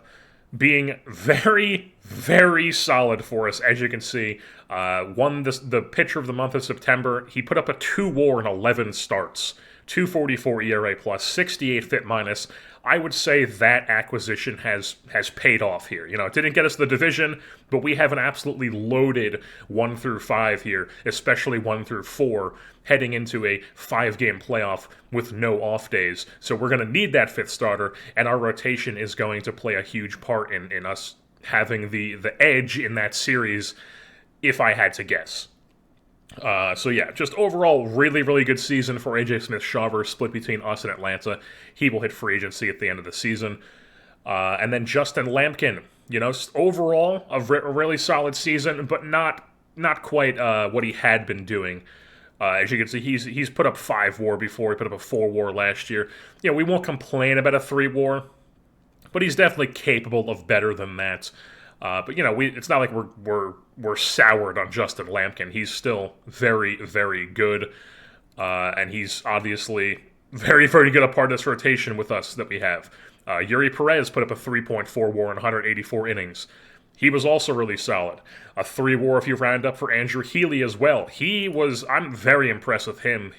being very, very solid for us, as you can see. Won the pitcher of the month of September. He put up a 2 WAR in 11 starts, 2.44 ERA plus, 68 FIP minus. I would say that acquisition has paid off here. You know, it didn't get us the division, but we have an absolutely loaded 1 through 5 here, especially 1 through 4, heading into a 5-game playoff with no off days. So we're going to need that 5th starter, and our rotation is going to play a huge part in us having the edge in that series, if I had to guess. So yeah, just overall, really, really good season for AJ Smith-Shawver, split between us and Atlanta. He will hit free agency at the end of the season. And then Justin Lampkin, you know, overall, a really solid season, but not quite what he had been doing. As you can see, he's put up 5 WAR before. He put up a 4 WAR last year. You know, we won't complain about a 3 WAR, but he's definitely capable of better than that. But you know, it's not like we're soured on Justin Lampkin. He's still very, very good, and he's obviously very, very good a part of this rotation with us that we have. Yuri Perez put up a 3.4 WAR in 184 innings. He was also really solid. A 3 WAR if you round up for Andrew Healy as well. I'm very impressed with him.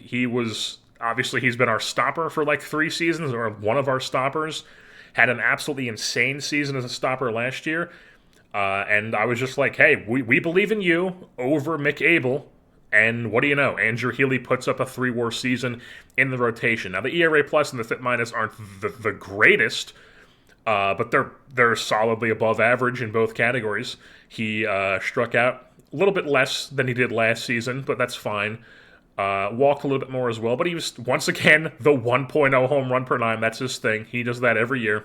Obviously he's been our stopper for like 3 seasons, or one of our stoppers. Had an absolutely insane season as a stopper last year. And I was just like, hey, we believe in you over Mick Abel. And what do you know? Andrew Healy puts up a 3 WAR season in the rotation. Now, the ERA plus and the FIP minus aren't the greatest, but they're solidly above average in both categories. He struck out a little bit less than he did last season, but that's fine. Walked a little bit more as well, but he was, once again, the 1.0 home run per 9. That's his thing. He does that every year.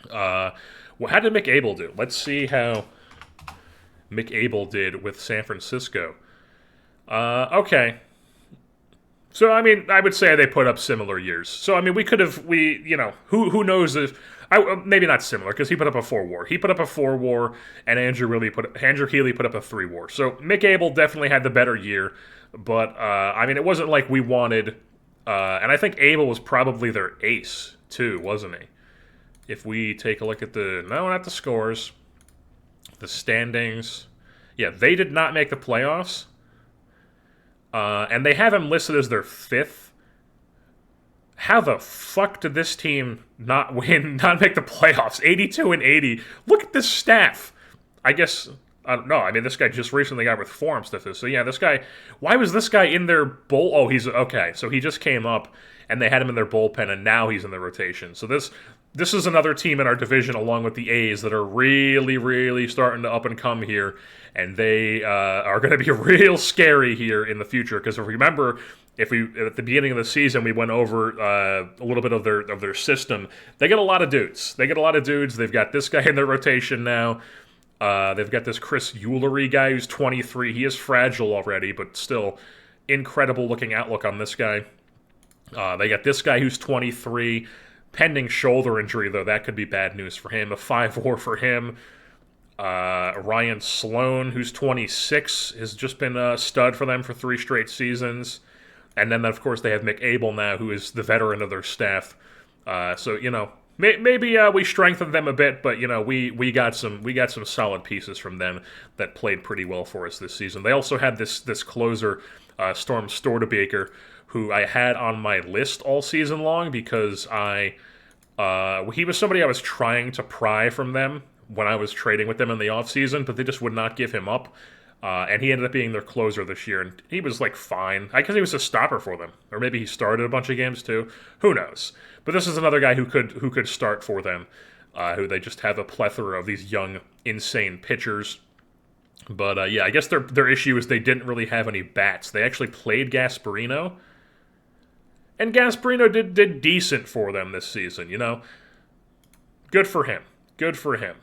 Well, how did Mick Abel do? Let's see how Mick Abel did with San Francisco. Okay. So, I mean, I would say they put up similar years. So, I mean, who knows if... maybe not similar, because he put up a 4 WAR. He put up a 4 WAR, and Andrew Healy put up a 3 WAR. So, Mick Abel definitely had the better year, but, I mean, it wasn't like we wanted... and I think Abel was probably their ace, too, wasn't he? If we take a look at not the scores, the standings. Yeah, they did not make the playoffs. And they have him listed as their 5th. How the fuck did this team not make the playoffs? 82 and 80. Look at this staff. I guess, I don't know. I mean, this guy just recently got with form stuff. So yeah, this guy, why was this guy in their bull? Oh, he's, okay. So he just came up and they had him in their bullpen and now he's in the rotation. So this is another team in our division, along with the A's, that are really, really starting to up and come here, and they are going to be real scary here in the future. Because if at the beginning of the season we went over a little bit of their system, they get a lot of dudes. They've got this guy in their rotation now. They've got this Chris Eulery guy who's 23. He is fragile already, but still incredible looking outlook on this guy. They got this guy who's 23. Pending shoulder injury, though, that could be bad news for him. A 5 WAR for him. Ryan Sloan, who's 26, has just been a stud for them for 3 straight seasons. And then, of course, they have Mick Abel now, who is the veteran of their staff. So, you know, maybe we strengthened them a bit, but, you know, we got some solid pieces from them that played pretty well for us this season. They also had this closer, Storm Stortebaker, who I had on my list all season long because he was somebody I was trying to pry from them when I was trading with them in the offseason, but they just would not give him up. And he ended up being their closer this year, and he was, like, fine. I guess he was a stopper for them. Or maybe he started a bunch of games, too. Who knows? But this is another guy who could start for them, who they just have a plethora of these young, insane pitchers. But, yeah, I guess their issue is they didn't really have any bats. They actually played Gasparino, and Gasparino did decent for them this season, you know? Good for him. Good for him.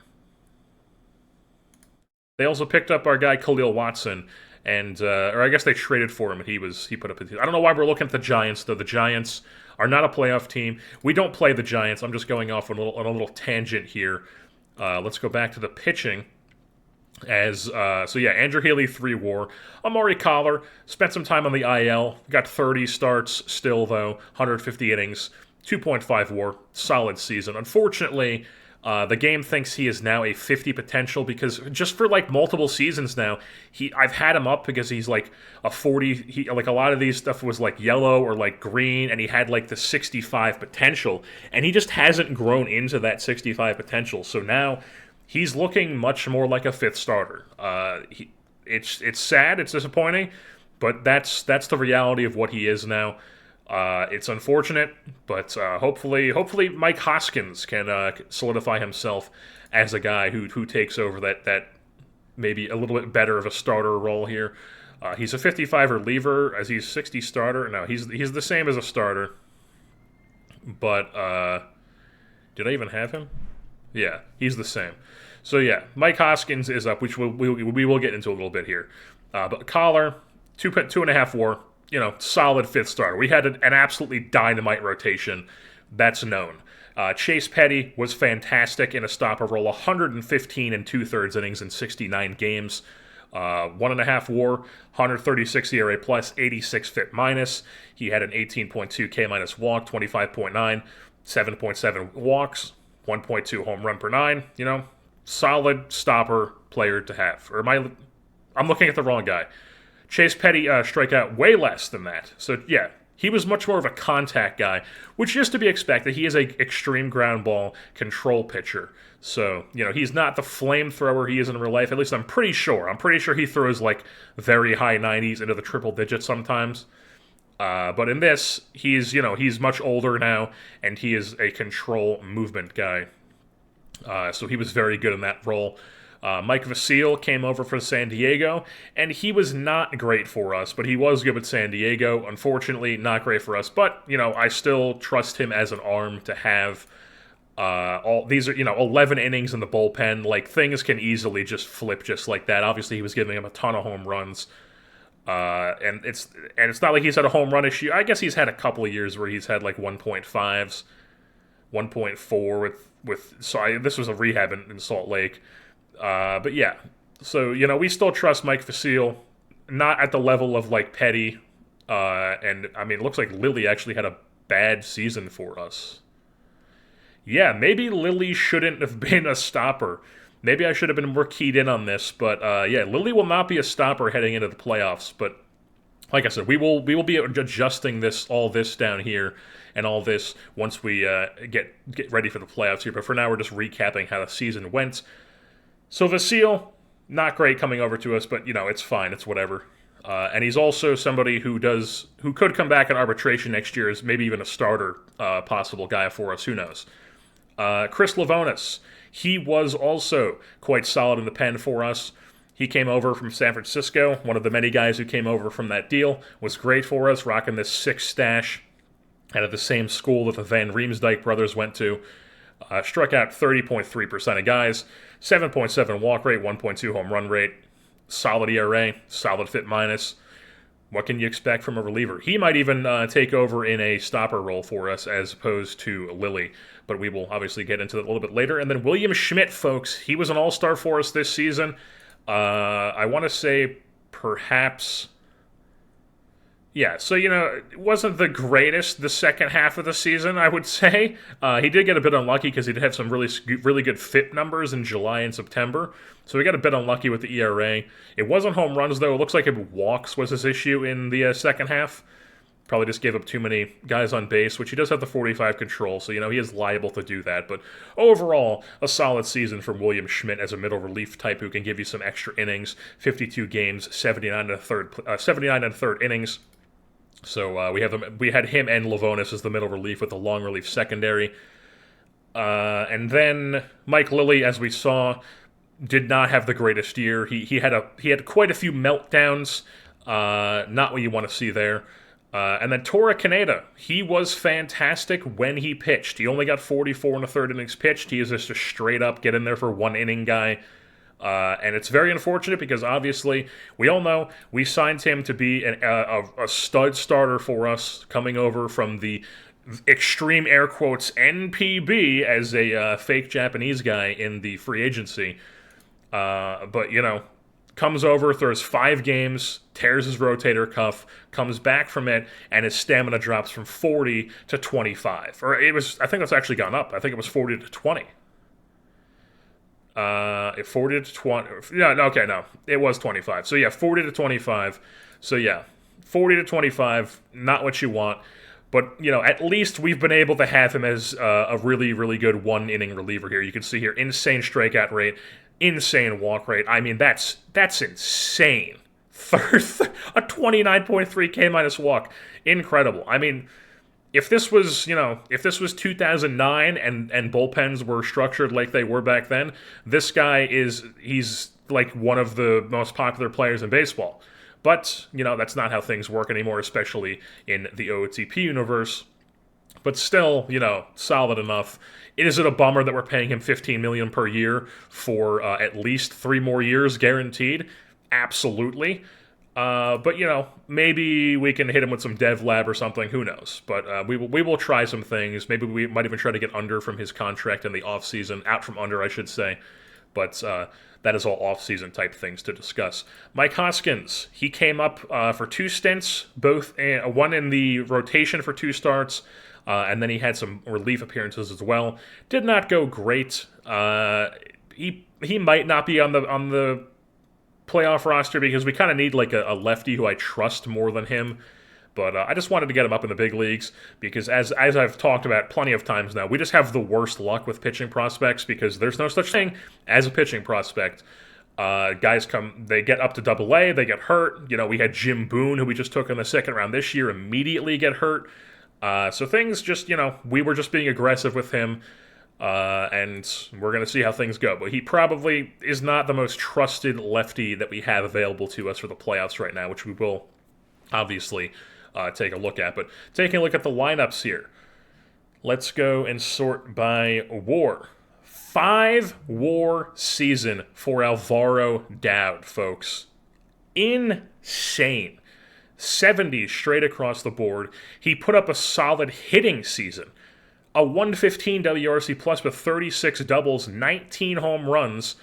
They also picked up our guy Khalil Watson, and or I guess they traded for him, and he put up I don't know why we're looking at the Giants, though. The Giants are not a playoff team. We don't play the Giants. I'm just going off on a little tangent here. Let's go back to the pitching. So yeah, Andrew Healy, 3 WAR. Amari Collar spent some time on the IL. Got 30 starts still, though. 150 innings. 2.5 WAR. Solid season. Unfortunately, The game thinks he is now a 50 potential because just for like multiple seasons now, I've had him up because he's like a 40. Like a lot of these stuff was like yellow or like green, and he had like the 65 potential, and he just hasn't grown into that 65 potential. So now he's looking much more like a fifth starter. It's sad, it's disappointing, but that's the reality of what he is now. It's unfortunate, but hopefully Mike Hoskins can solidify himself as a guy who takes over that maybe a little bit better of a starter role here. He's a 55 reliever, as he's 60 starter. No, he's the same as a starter. But did I even have him? Yeah, he's the same. So yeah, Mike Hoskins is up, which we will get into a little bit here. But Collar, 2.5 WAR. Solid fifth starter. We had an absolutely dynamite rotation. That's known. Chase Petty was fantastic in a stopper role, 115 and two-thirds innings in 69 games. 1.5 WAR, 136 ERA plus, 86 FIP minus. He had an 18.2 K minus walk, 25.9, 7.7 walks, 1.2 home run per nine. Solid stopper player to have. I'm looking at the wrong guy. Chase Petty strike out way less than that. So, yeah, he was much more of a contact guy, which is to be expected. He is a extreme ground ball control pitcher. So, he's not the flamethrower he is in real life. At least I'm pretty sure. I'm pretty sure he throws, like, very high 90s into the triple digits sometimes. But in this, he's much older now, and he is a control movement guy. So he was very good in that role. Mike Vasile came over for San Diego, and he was not great for us, but he was good with San Diego. Unfortunately, not great for us, but, I still trust him as an arm to have all these are, 11 innings in the bullpen. Like, things can easily just flip just like that. Obviously, he was giving him a ton of home runs. And it's not like he's had a home run issue. I guess he's had a couple of years where he's had like 1.5s, 1.4 this was a rehab in Salt Lake. But yeah, so, we still trust Mike Vasile, not at the level of, like, Petty, and, I mean, it looks like Lilly actually had a bad season for us. Yeah, maybe Lilly shouldn't have been a stopper. Maybe I should have been more keyed in on this, but, yeah, Lilly will not be a stopper heading into the playoffs, but, like I said, we will be adjusting all this down here, and all this once we get ready for the playoffs here, but for now we're just recapping how the season went. So Vasile, not great coming over to us, but, it's fine. It's whatever. And he's also somebody who could come back in arbitration next year as maybe even a starter possible guy for us. Who knows? Chris Livonis, he was also quite solid in the pen for us. He came over from San Francisco, one of the many guys who came over from that deal, was great for us, rocking this 6 stash out of the same school that the Van Riemsdyk brothers went to. Struck out 30.3% of guys, 7.7 walk rate, 1.2 home run rate, solid ERA, solid FIP minus. What can you expect from a reliever? He might even take over in a stopper role for us as opposed to Lilly, but we will obviously get into that a little bit later. And then William Schmidt, folks, he was an all-star for us this season. I want to say perhaps... Yeah, so, it wasn't the greatest the second half of the season, I would say. He did get a bit unlucky because he did have some really good FIP numbers in July and September. So he got a bit unlucky with the ERA. It wasn't home runs, though. It looks like walks was his issue in the second half. Probably just gave up too many guys on base, which he does have the 45 control, so, he is liable to do that. But overall, a solid season from William Schmidt as a middle relief type who can give you some extra innings. 52 games, 79 and a third innings. So we had him and Livonis as the middle relief with the long relief secondary. And then Mike Lilly, as we saw, did not have the greatest year. He had quite a few meltdowns. Not what you want to see there. And then Tora Kaneda, he was fantastic when he pitched. He only got 44 and a third innings pitched. He is just a straight up get in there for 1 inning guy. And it's very unfortunate because obviously we all know we signed him to be a stud starter for us coming over from the extreme air quotes NPB as a fake Japanese guy in the free agency. But, comes over, throws 5 games, tears his rotator cuff, comes back from it, and his stamina drops from 40 to 25. Or I think that's actually gone up. I think it was 40 to 20. 40 to 20. No, okay, no. It was 25. So, yeah, 40 to 25. So, yeah, 40 to 25, not what you want. But, at least we've been able to have him as a really, really good one-inning reliever here. You can see here, insane strikeout rate, insane walk rate. I mean, that's insane. A 29.3 K minus walk. Incredible. I mean, if this was 2009 and bullpens were structured like they were back then, this guy he's like one of the most popular players in baseball. But, that's not how things work anymore, especially in the OOTP universe. But still, solid enough. Is it a bummer that we're paying him $15 million per year for at least 3 more years guaranteed? Absolutely. But, maybe we can hit him with some dev lab or something. Who knows? But we will try some things. Maybe we might even try to get under from his contract in the offseason. Out from under, I should say. But that is all off-season type things to discuss. Mike Hoskins, he came up for 2 stints, one in the rotation for 2 starts, and then he had some relief appearances as well. Did not go great. He might not be on the playoff roster because we kind of need like a lefty who I trust more than him. But I just wanted to get him up in the big leagues because, as I've talked about plenty of times now, we just have the worst luck with pitching prospects because there's no such thing as a pitching prospect. Guys they get up to Double-A, they get hurt. We had Jim Boone, who we just took in the 2nd round this year, immediately get hurt. So things just, we were just being aggressive with him, and we're going to see how things go. But he probably is not the most trusted lefty that we have available to us for the playoffs right now, which we will obviously take a look at. But taking a look at the lineups here, let's go and sort by WAR. 5 WAR season for Alvaro Dowd, folks. Insane. 70s straight across the board. He put up a solid hitting season. A 115 WRC plus with 36 doubles, 19 home runs,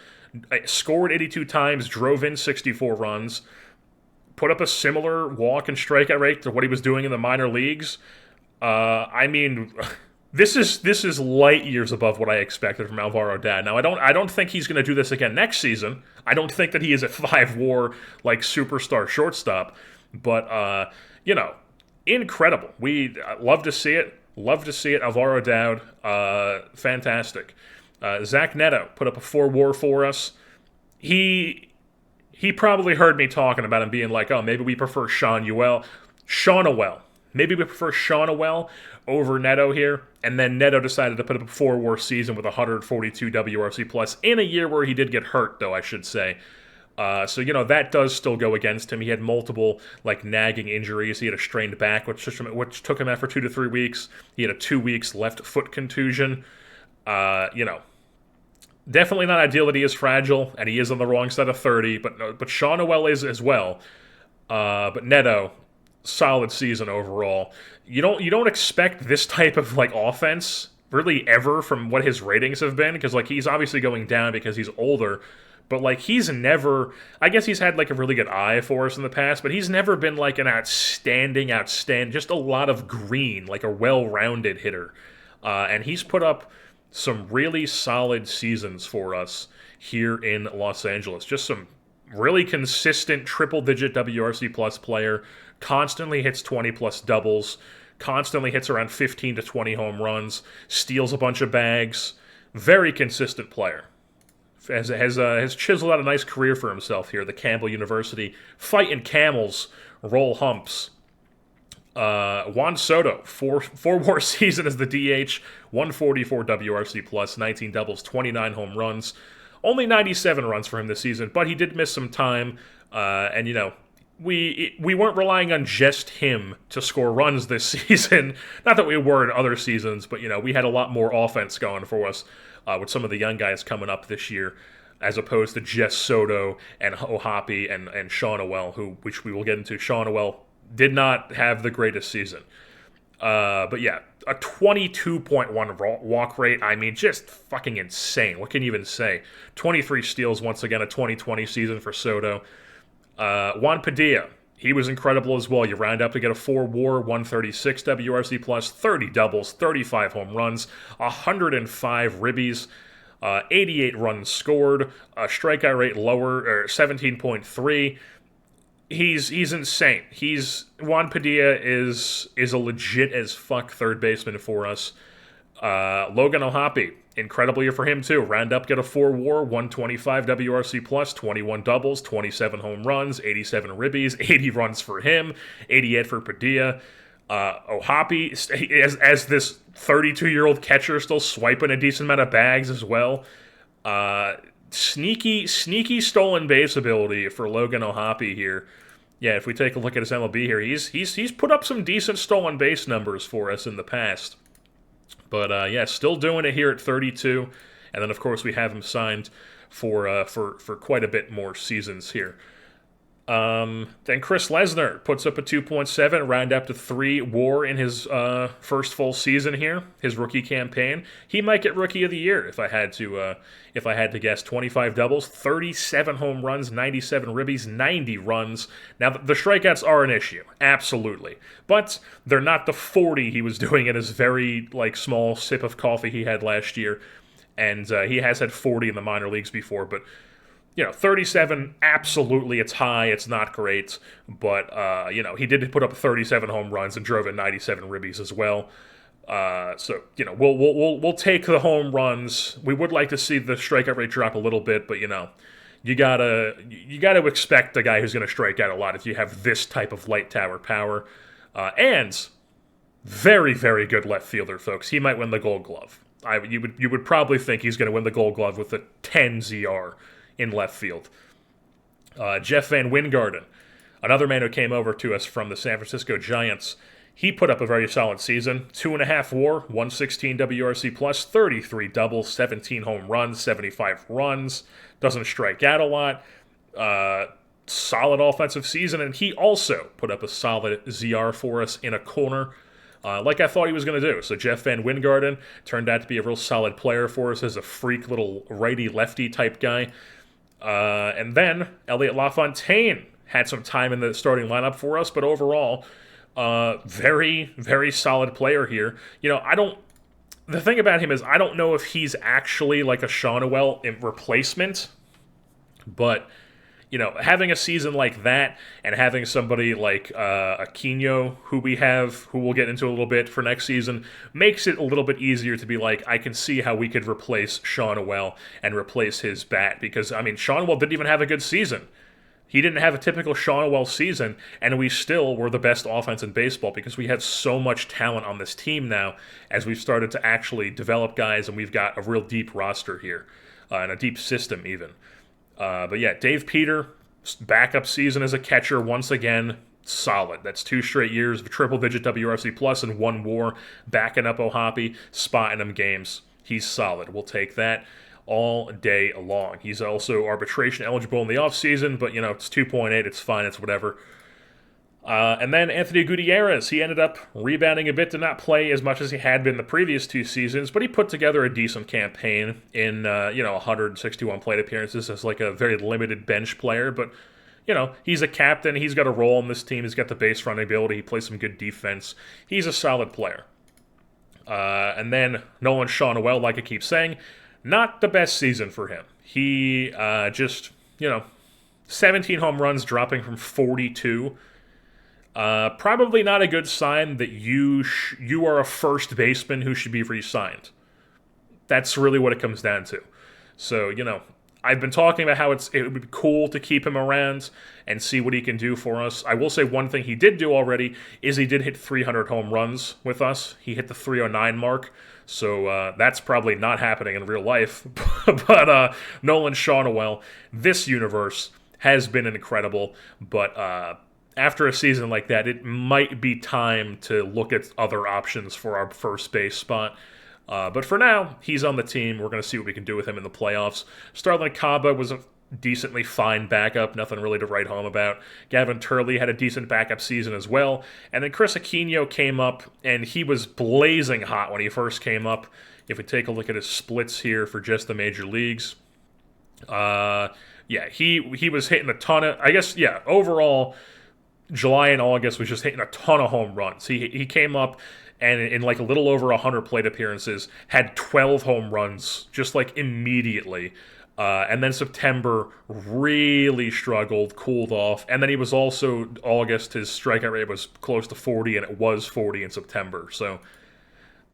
scored 82 times, drove in 64 runs, put up a similar walk and strikeout rate to what he was doing in the minor leagues. I mean, this is light years above what I expected from Alvaro Dowd. Now, I don't think he's going to do this again next season. I don't think that he is a 5 WAR like superstar shortstop. But incredible. We love to see it. Love to see it. Alvaro Dowd, fantastic. Zach Neto put up a 4 WAR for us. He probably heard me talking about him being like, oh, maybe we prefer Seanwell. Maybe we prefer Seanwell over Neto here. And then Neto decided to put up a 4 WAR season with 142 WRC plus in a year where he did get hurt, though, I should say. So, that does still go against him. He had multiple, nagging injuries. He had a strained back, which took him out for 2 to 3 weeks. He had a 2 weeks left foot contusion. Definitely not ideal that he is fragile, and he is on the wrong side of 30, but Seanwell is as well. But Neto, solid season overall. You don't expect this type of, offense, really ever, from what his ratings have been, because, he's obviously going down because he's older. But, he's never... I guess he's had, a really good eye for us in the past, but he's never been, an outstanding... Just a lot of green, a well-rounded hitter. And he's put up some really solid seasons for us here in Los Angeles. Just some really consistent triple-digit WRC plus player. Constantly hits 20-plus doubles. Constantly hits around 15 to 20 home runs. Steals a bunch of bags. Very consistent player. Has chiseled out a nice career for himself here at the Campbell University. Fighting camels, roll humps. Juan Soto, 4 WAR season as the DH, 144 WRC plus, 19 doubles, 29 home runs. Only 97 runs for him this season, but he did miss some time. And we weren't relying on just him to score runs this season. Not that we were in other seasons, but we had a lot more offense going for us. With some of the young guys coming up this year, as opposed to just Soto and OOTP and Seanwell, which we will get into. Seanwell did not have the greatest season. But yeah, a 22.1 walk rate. I mean, just fucking insane. What can you even say? 23 steals, once again, a 2020 season for Soto. Juan Padilla, he was incredible as well. You round up to get a 4 WAR, 136 WRC plus, 30 doubles, 35 home runs, 105 ribbies. 88 runs scored, strikeout rate lower, or 17.3. He's insane. Juan Padilla is a legit as fuck third baseman for us. Logan O'Hoppe, incredible year for him too. Round up, get a 4 WAR, 125 WRC plus, 21 doubles, 27 home runs, 87 ribbies, 80 runs for him, 88 for Padilla. O'Hoppe, as this 32-year-old catcher, still swiping a decent amount of bags as well. Sneaky stolen base ability for Logan O'Hoppe here. Yeah, if we take a look at his MLB here, he's put up some decent stolen base numbers for us in the past. But yeah, still doing it here at 32, and then of course we have him signed for quite a bit more seasons here. Then Chris Lesnar puts up a 2.7, round up to 3 WAR in his first full season here, his rookie campaign. He might get Rookie of the Year if I had to guess. 25 doubles, 37 home runs, 97 ribbies, 90 runs. Now the strikeouts are an issue, absolutely, but they're not the 40 he was doing in his very small sip of coffee he had last year, and he has had 40 in the minor leagues before, but. 37, absolutely, it's high, it's not great, but, he did put up 37 home runs and drove in 97 ribbies as well. So, we'll take the home runs. We would like to see the strikeout rate drop a little bit, but, you gotta expect a guy who's going to strike out a lot if you have this type of light tower power. And very, very good left fielder, folks. He might win the Gold Glove. You would probably think he's going to win the Gold Glove with a 10 ZR. In left field. Jeff Van Wingarden, another man who came over to us from the San Francisco Giants. He put up a very solid season. 2.5 WAR, 116 WRC plus, 33 doubles, 17 home runs, 75 runs. Doesn't strike out a lot. Solid offensive season, and he also put up a solid ZR for us in a corner. Like I thought he was going to do. So Jeff Van Wingarden turned out to be a real solid player for us as a freak little righty-lefty type guy. And then Elliot LaFontaine had some time in the starting lineup for us, but overall, very, very solid player here. The thing about him is I don't know if he's actually like a Shawnuel replacement, but, having a season like that and having somebody like Aquino, who we'll get into a little bit for next season, makes it a little bit easier to be like, I can see how we could replace Shawnuel and replace his bat. Because, Shawnuel didn't even have a good season. He didn't have a typical Shawnuel season, and we still were the best offense in baseball because we have so much talent on this team now as we've started to actually develop guys, and we've got a real deep roster here, and a deep system even. But yeah, Dave Peter, backup season as a catcher once again, solid. That's 2 straight years of triple-digit WRC plus and 1 WAR, backing up O'Hoppe, spotting him games. He's solid. We'll take that all day long. He's also arbitration eligible in the offseason, but, it's 2.8, it's fine, it's whatever. And then Anthony Gutierrez, he ended up rebounding a bit, did not play as much as he had been the previous 2 seasons, but he put together a decent campaign in, 161 plate appearances as like a very limited bench player, but, he's a captain, he's got a role on this team, he's got the base running ability, he plays some good defense, he's a solid player. And then Nolan Shawnuel, like I keep saying, not the best season for him. He 17 home runs dropping from 42. Probably not a good sign that you are a first baseman who should be re-signed. That's really what it comes down to. So, I've been talking about how it would be cool to keep him around and see what he can do for us. I will say one thing he did do already is he did hit 300 home runs with us. He hit the 309 mark, so that's probably not happening in real life. But Nolan Shawnuel, this universe, has been incredible, but after a season like that, it might be time to look at other options for our first base spot. But for now, he's on the team. We're going to see what we can do with him in the playoffs. Starlin Caba was a decently fine backup, nothing really to write home about. Gavin Turley had a decent backup season as well. And then Chris Aquino came up, and he was blazing hot when he first came up. If we take a look at his splits here for just the major leagues, he was hitting a ton of, overall, July and August was just hitting a ton of home runs. He came up and in like a little over 100 plate appearances, had 12 home runs just like immediately. And then September really struggled, cooled off, and then he was also August. His strikeout rate was close to 40, and it was 40 in September. So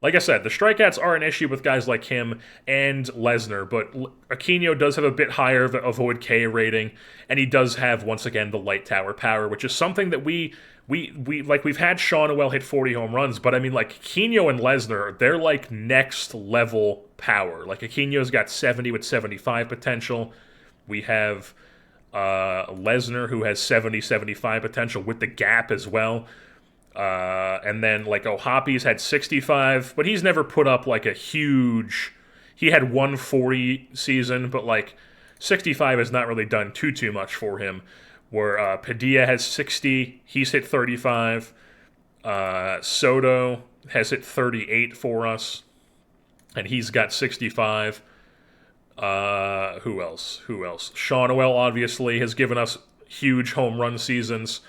like I said, the strikeouts are an issue with guys like him and Lesnar, but Aquino does have a bit higher of a avoid K rating, and he does have once again the light tower power, which is something that we like. We've had Sean Noel hit 40 home runs, but I mean, like Aquino and Lesnar, they're like next level power. Like Aquino's got 70 with 75 potential. We have Lesnar who has 70 75 potential with the gap as well. And then like O'Hoppy's had 65, but he's never put up like a huge. He had 140 season, but like 65 has not really done too much for him. Where Padilla has 60, he's hit 35. Soto has hit 38 for us, and he's got 65. Who else? Who else? Sean Noel obviously has given us huge home run seasons.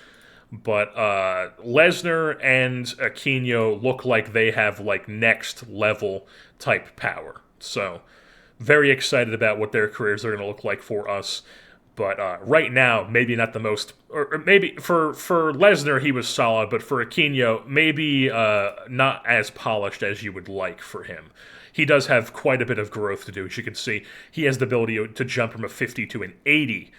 But Lesnar and Aquino look like they have like next level type power. So very excited about what their careers are going to look like for us. But right now, maybe not the most, or maybe for Lesnar he was solid, but for Aquino maybe not as polished as you would like for him. He does have quite a bit of growth to do. As you can see, he has the ability to jump from a 50 to an 80.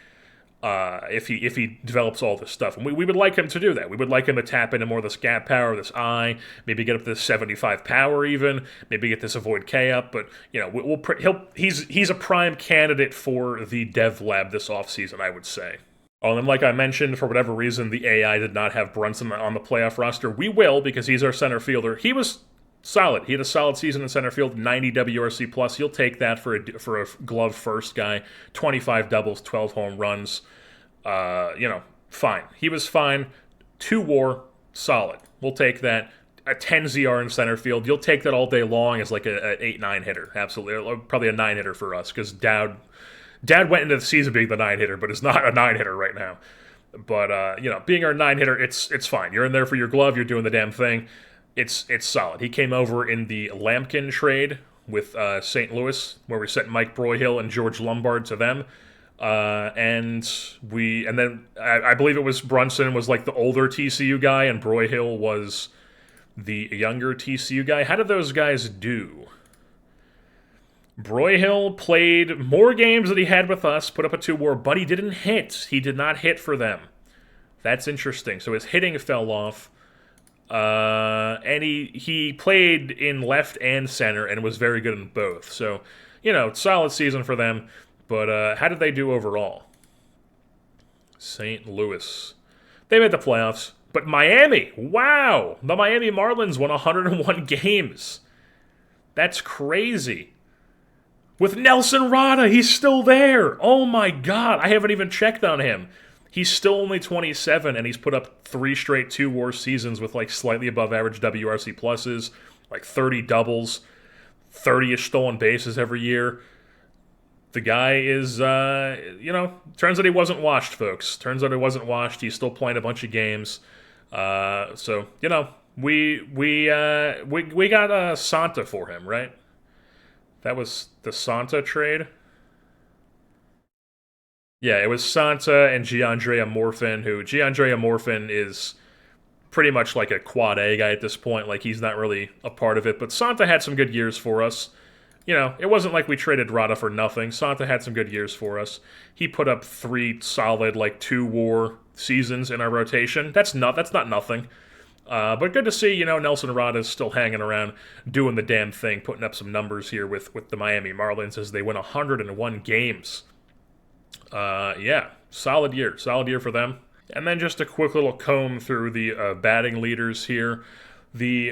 If he develops all this stuff. And we would like him to do that. We would like him to tap into more of this gap power, this eye, maybe get up to this 75 power even, maybe get this avoid K up. But you know, he's a prime candidate for the dev lab this offseason, I would say. Oh, and like I mentioned, for whatever reason, the AI did not have Brunson on the playoff roster. We will, because he's our center fielder. He was solid. He had a solid season in center field, 90 WRC plus. You'll take that for a glove first guy. 25 doubles, 12 home runs. Fine. He was fine. 2 WAR, solid. We'll take that. A 10 ZR in center field. You'll take that all day long as like an 8-9 hitter. Absolutely. Probably a 9 hitter for us, because Dad went into the season being the 9 hitter, but is not a 9 hitter right now. But being our 9 hitter, it's fine. You're in there for your glove. You're doing the damn thing. It's solid. He came over in the Lampkin trade with St. Louis, where we sent Mike Broyhill and George Lombard to them. And then I believe it was Brunson was like the older TCU guy, and Broyhill was the younger TCU guy. How did those guys do? Broyhill played more games than he had with us, put up a 2 WAR, but he didn't hit. He did not hit for them. That's interesting. So his hitting fell off. And he played in left and center and was very good in both. So, solid season for them. But how did they do overall? St. Louis. They made the playoffs. But Miami, wow! The Miami Marlins won 101 games. That's crazy. With Nelson Rada, he's still there. Oh my God, I haven't even checked on him. He's still only 27, and he's put up 3 straight 2 WAR seasons with like slightly above average WRC pluses, like 30 doubles, 30-ish stolen bases every year. The guy is, turns out he wasn't washed, folks. Turns out he wasn't washed. He's still playing a bunch of games. So, we got Santa for him, right? That was the Santa trade? Yeah, it was Santa and Gianandrea Morfin, who Gianandrea Morfin is pretty much like a quad A guy at this point. Like, he's not really a part of it. But Santa had some good years for us. It wasn't like we traded Rada for nothing. Santa had some good years for us. He put up 3 solid, like 2 WAR seasons in our rotation. That's not nothing. But good to see, Nelson Rada is still hanging around, doing the damn thing, putting up some numbers here with the Miami Marlins as they win 101 games. Solid year for them. And then just a quick little comb through the batting leaders here. The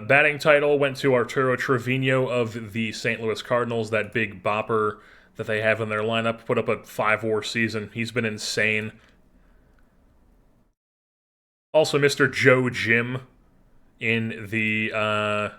batting title went to Arturo Trevino of the St. Louis Cardinals, that big bopper that they have in their lineup. Put up a 5 WAR season. He's been insane. Also, Mr. Joe Jim in the, or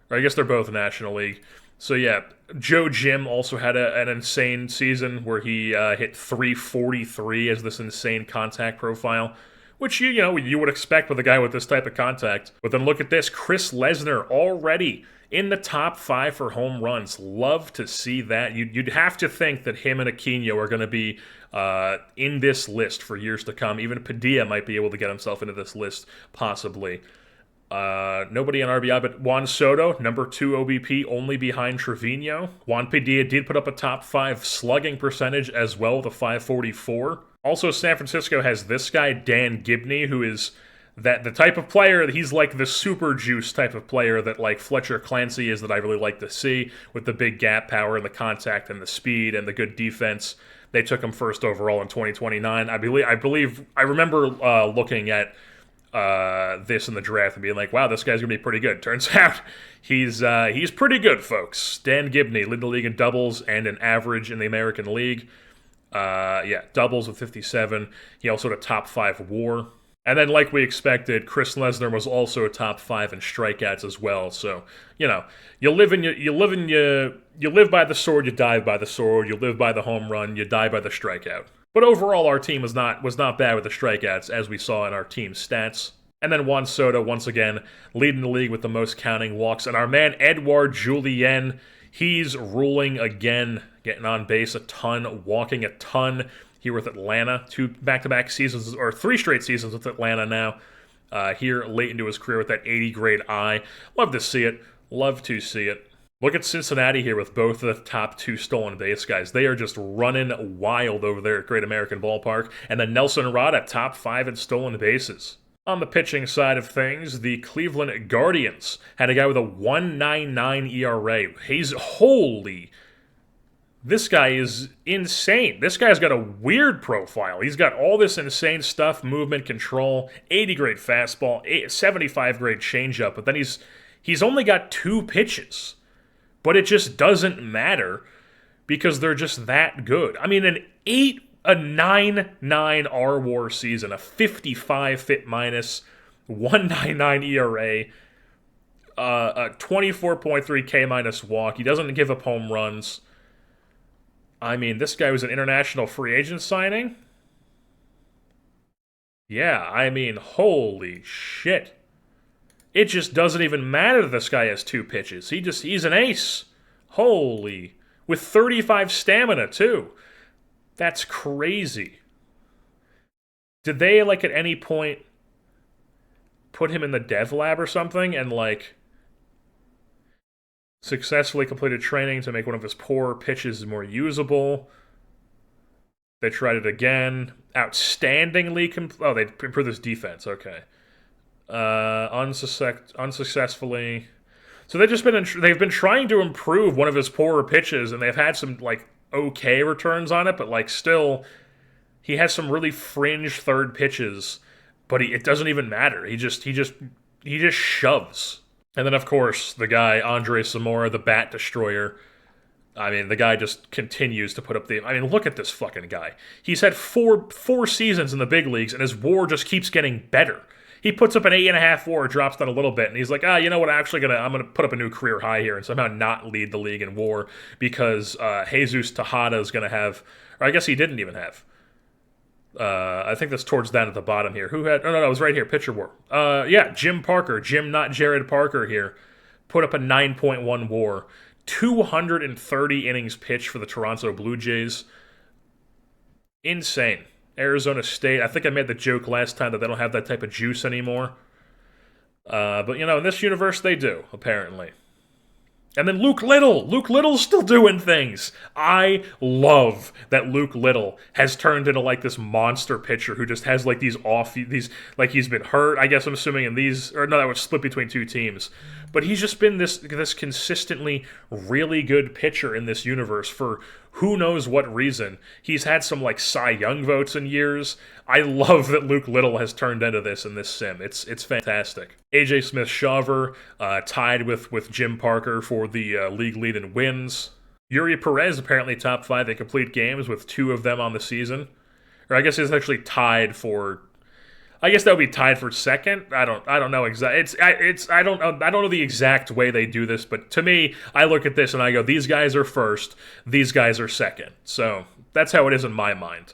I guess they're both National League. So yeah, Joe Jim also had an insane season where he hit 343 as this insane contact profile, which you would expect with a guy with this type of contact. But then look at this, Chris Lesnar already in the top 5 for home runs. Love to see that. You'd have to think that him and Aquino are going to be in this list for years to come. Even Padilla might be able to get himself into this list, possibly. Nobody on RBI, but Juan Soto, number 2 OBP, only behind Trevino. Juan Padilla did put up a top 5 slugging percentage as well with a 544. Also, San Francisco has this guy, Dan Gibney, who is the type of player that he's like the super juice type of player that like Fletcher Clancy is, that I really like to see, with the big gap power and the contact and the speed and the good defense. They took him first overall in 2029. I remember looking at this in the draft and being like, wow, this guy's gonna be pretty good. Turns out he's pretty good, folks. Dan Gibney led the league in doubles and an average in the American League. Doubles with 57. He also had a top 5 WAR. And then, like we expected, Chris Lesnar was also a top 5 in strikeouts as well. So, you live by the sword, you die by the sword. You live by the home run, you die by the strikeout. But overall, our team was not bad with the strikeouts, as we saw in our team stats. And then Juan Soto, once again, leading the league with the most counting walks. And our man, Edouard Julien, he's ruling again, getting on base a ton, walking a ton. Here with Atlanta, 2 back-to-back seasons, or 3 straight seasons with Atlanta now. Here late into his career with that 80 grade eye. Love to see it. Love to see it. Look at Cincinnati here with both of the top 2 stolen base guys. They are just running wild over there at Great American Ballpark. And then Nelson Rada, top 5 in stolen bases. On the pitching side of things, the Cleveland Guardians had a guy with a 1.99 ERA. Holy... This guy is insane. This guy's got a weird profile. He's got all this insane stuff, movement, control, 80 grade fastball, 75 grade changeup, but then he's only got 2 pitches. But it just doesn't matter because they're just that good. I mean, a 9.9 R-WAR season, a 55 fit minus, 1.99 ERA, a 24.3 K minus walk. He doesn't give up home runs. I mean, this guy was an international free agent signing? Yeah, I mean, holy shit. It just doesn't even matter that this guy has 2 pitches. He's an ace. Holy. With 35 stamina, too. That's crazy. Did they, like, at any point put him in the dev lab or something and, like, successfully completed training to make one of his poor pitches more usable? They tried it again. Outstandingly they improved his defense. Okay. Unsuccessfully. So they've been trying to improve one of his poorer pitches, and they've had some like okay returns on it, but like still, he has some really fringe third pitches. But it doesn't even matter. He just shoves. And then, of course, the guy, Andre Zamora, the Bat Destroyer. I mean, the guy just continues to put up I mean, look at this fucking guy. He's had four seasons in the big leagues, and his WAR just keeps getting better. He puts up an 8.5 WAR, drops down a little bit, and he's like, you know what, I'm gonna put up a new career high here and somehow not lead the league in WAR because Jesus Tejada is gonna have, or I guess he didn't even have. I think that's towards down at the bottom here. Who had... No, it was right here. Pitcher WAR. Jim Parker. Jim, not Jared Parker here. Put up a 9.1 WAR. 230 innings pitched for the Toronto Blue Jays. Insane. Arizona State. I think I made the joke last time that they don't have that type of juice anymore. But, in this universe, they do, apparently. And then Luke Little. Luke Little's still doing things. I love that Luke Little has turned into like this monster pitcher who just has like these like he's been hurt. I guess I'm assuming in these, or no, that was split between 2 teams. But he's just been this consistently really good pitcher in this universe for who knows what reason. He's had some like Cy Young votes in years. I love that Luke Little has turned into this in this sim. It's fantastic. AJ Smith-Shawver tied with Jim Parker for the league lead in wins. Yuri Perez apparently top 5 in complete games with 2 of them on the season. Or I guess he's actually tied for... I guess that would be tied for second. I don't know exactly. I don't know the exact way they do this, but to me, I look at this and I go, these guys are first, these guys are second. So that's how it is in my mind.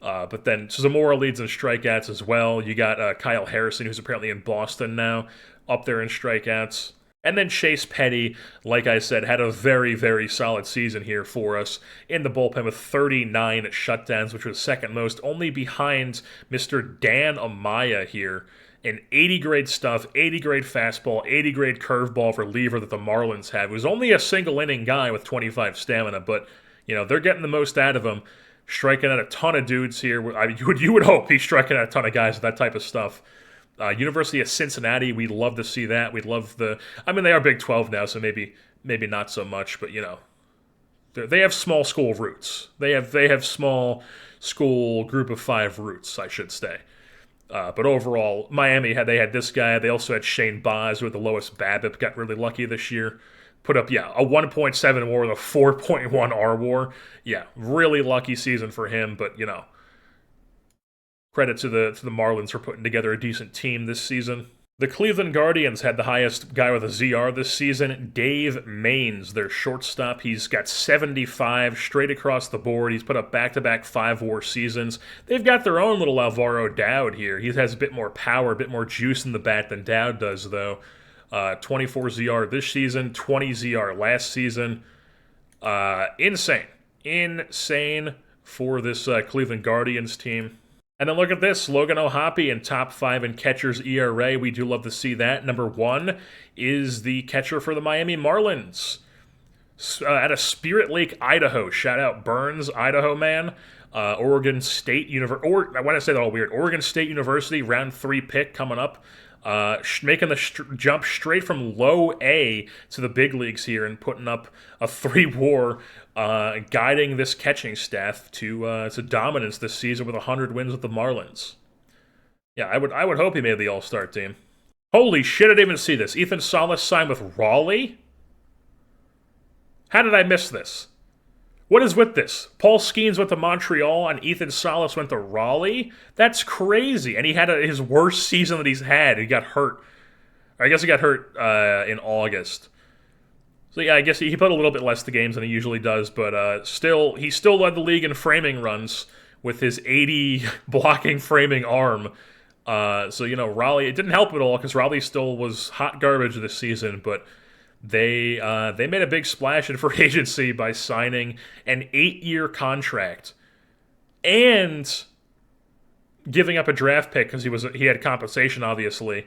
But then Zamora leads in strikeouts as well. You got Kyle Harrison, who's apparently in Boston now, up there in strikeouts. And then Chase Petty, like I said, had a very, very solid season here for us in the bullpen with 39 shutdowns, which was second most, only behind Mr. Dan Amaya here. And 80 grade stuff, 80 grade fastball, 80 grade curveball reliever that the Marlins have. He was only a single inning guy with 25 stamina, but they're getting the most out of him. Striking out a ton of dudes here. I mean, you would hope he's striking out a ton of guys with that type of stuff. University of Cincinnati, we'd love to see that. We'd love they are Big 12 now, so maybe not so much, but they have small school roots. They have small school group of 5 roots, I should say. But overall, Miami they had this guy. They also had Shane Baz, who had the lowest BABIP, got really lucky this year. Put up, a 1.7 WAR with a 4.1 R WAR. Yeah, really lucky season for him, but credit to the Marlins for putting together a decent team this season. The Cleveland Guardians had the highest guy with a ZR this season, Dave Maines, their shortstop. He's got 75 straight across the board. He's put up back-to-back 5-WAR seasons. They've got their own little Alvaro Dowd here. He has a bit more power, a bit more juice in the bat than Dowd does, though. 24 ZR this season, 20 ZR last season. Insane for this Cleveland Guardians team. And then look at this, Logan O'Hoppe in top 5 in catchers ERA. We do love to see that. Number 1 is the catcher for the Miami Marlins. Out of Spirit Lake, Idaho. Shout out Burns, Idaho man. Oregon State University. Why did I say that all weird? Oregon State University, round 3 pick coming up. Making the jump straight from low A to the big leagues here and putting up a 3-WAR, guiding this catching staff to dominance this season with 100 wins with the Marlins. Yeah, I would hope he made the All-Star team. Holy shit, I didn't even see this. Ethan Salas signed with Raleigh? How did I miss this? What is with this? Paul Skeens went to Montreal and Ethan Salas went to Raleigh? That's crazy. And he had his worst season that he's had. He got hurt. I guess he got hurt in August. So yeah, I guess he put a little bit less to games than he usually does, but he still led the league in framing runs with his 80 blocking framing arm. So Raleigh, it didn't help at all because Raleigh still was hot garbage this season, but they made a big splash in free agency by signing an 8-year contract and giving up a draft pick because he had compensation, obviously,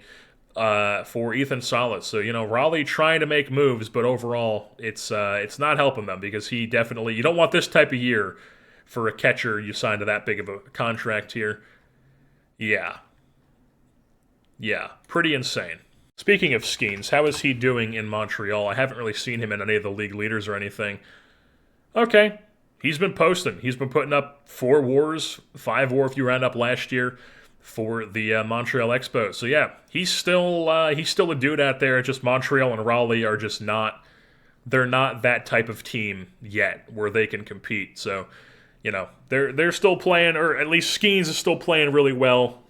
for Ethan Salas. So Raleigh trying to make moves, but overall it's not helping them because you don't want this type of year for a catcher you signed to that big of a contract here. Yeah, pretty insane. Speaking of Skeens, how is he doing in Montreal? I haven't really seen him in any of the league leaders or anything. Okay, he's been posting. He's been putting up 4 WARs, 5 WAR if you round up last year for the Montreal Expos. So yeah, he's still a dude out there. Just Montreal and Raleigh are just not. They're not that type of team yet where they can compete. So they're still playing, or at least Skeens is still playing really well.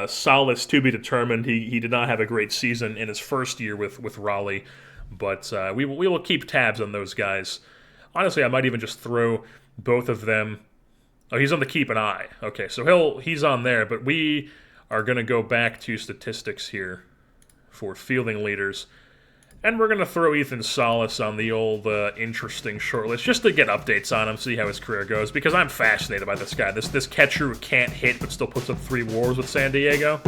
Salas to be determined. He did not have a great season in his first year with Raleigh, but we will keep tabs on those guys. Honestly, I might even just throw both of them. Oh, he's on the keep an eye. Okay, so he's on there, but we are going to go back to statistics here for fielding leaders. And we're going to throw Ethan Salas on the old interesting shortlist just to get updates on him, see how his career goes, because I'm fascinated by this guy. This catcher who can't hit but still puts up 3 WARs with San Diego.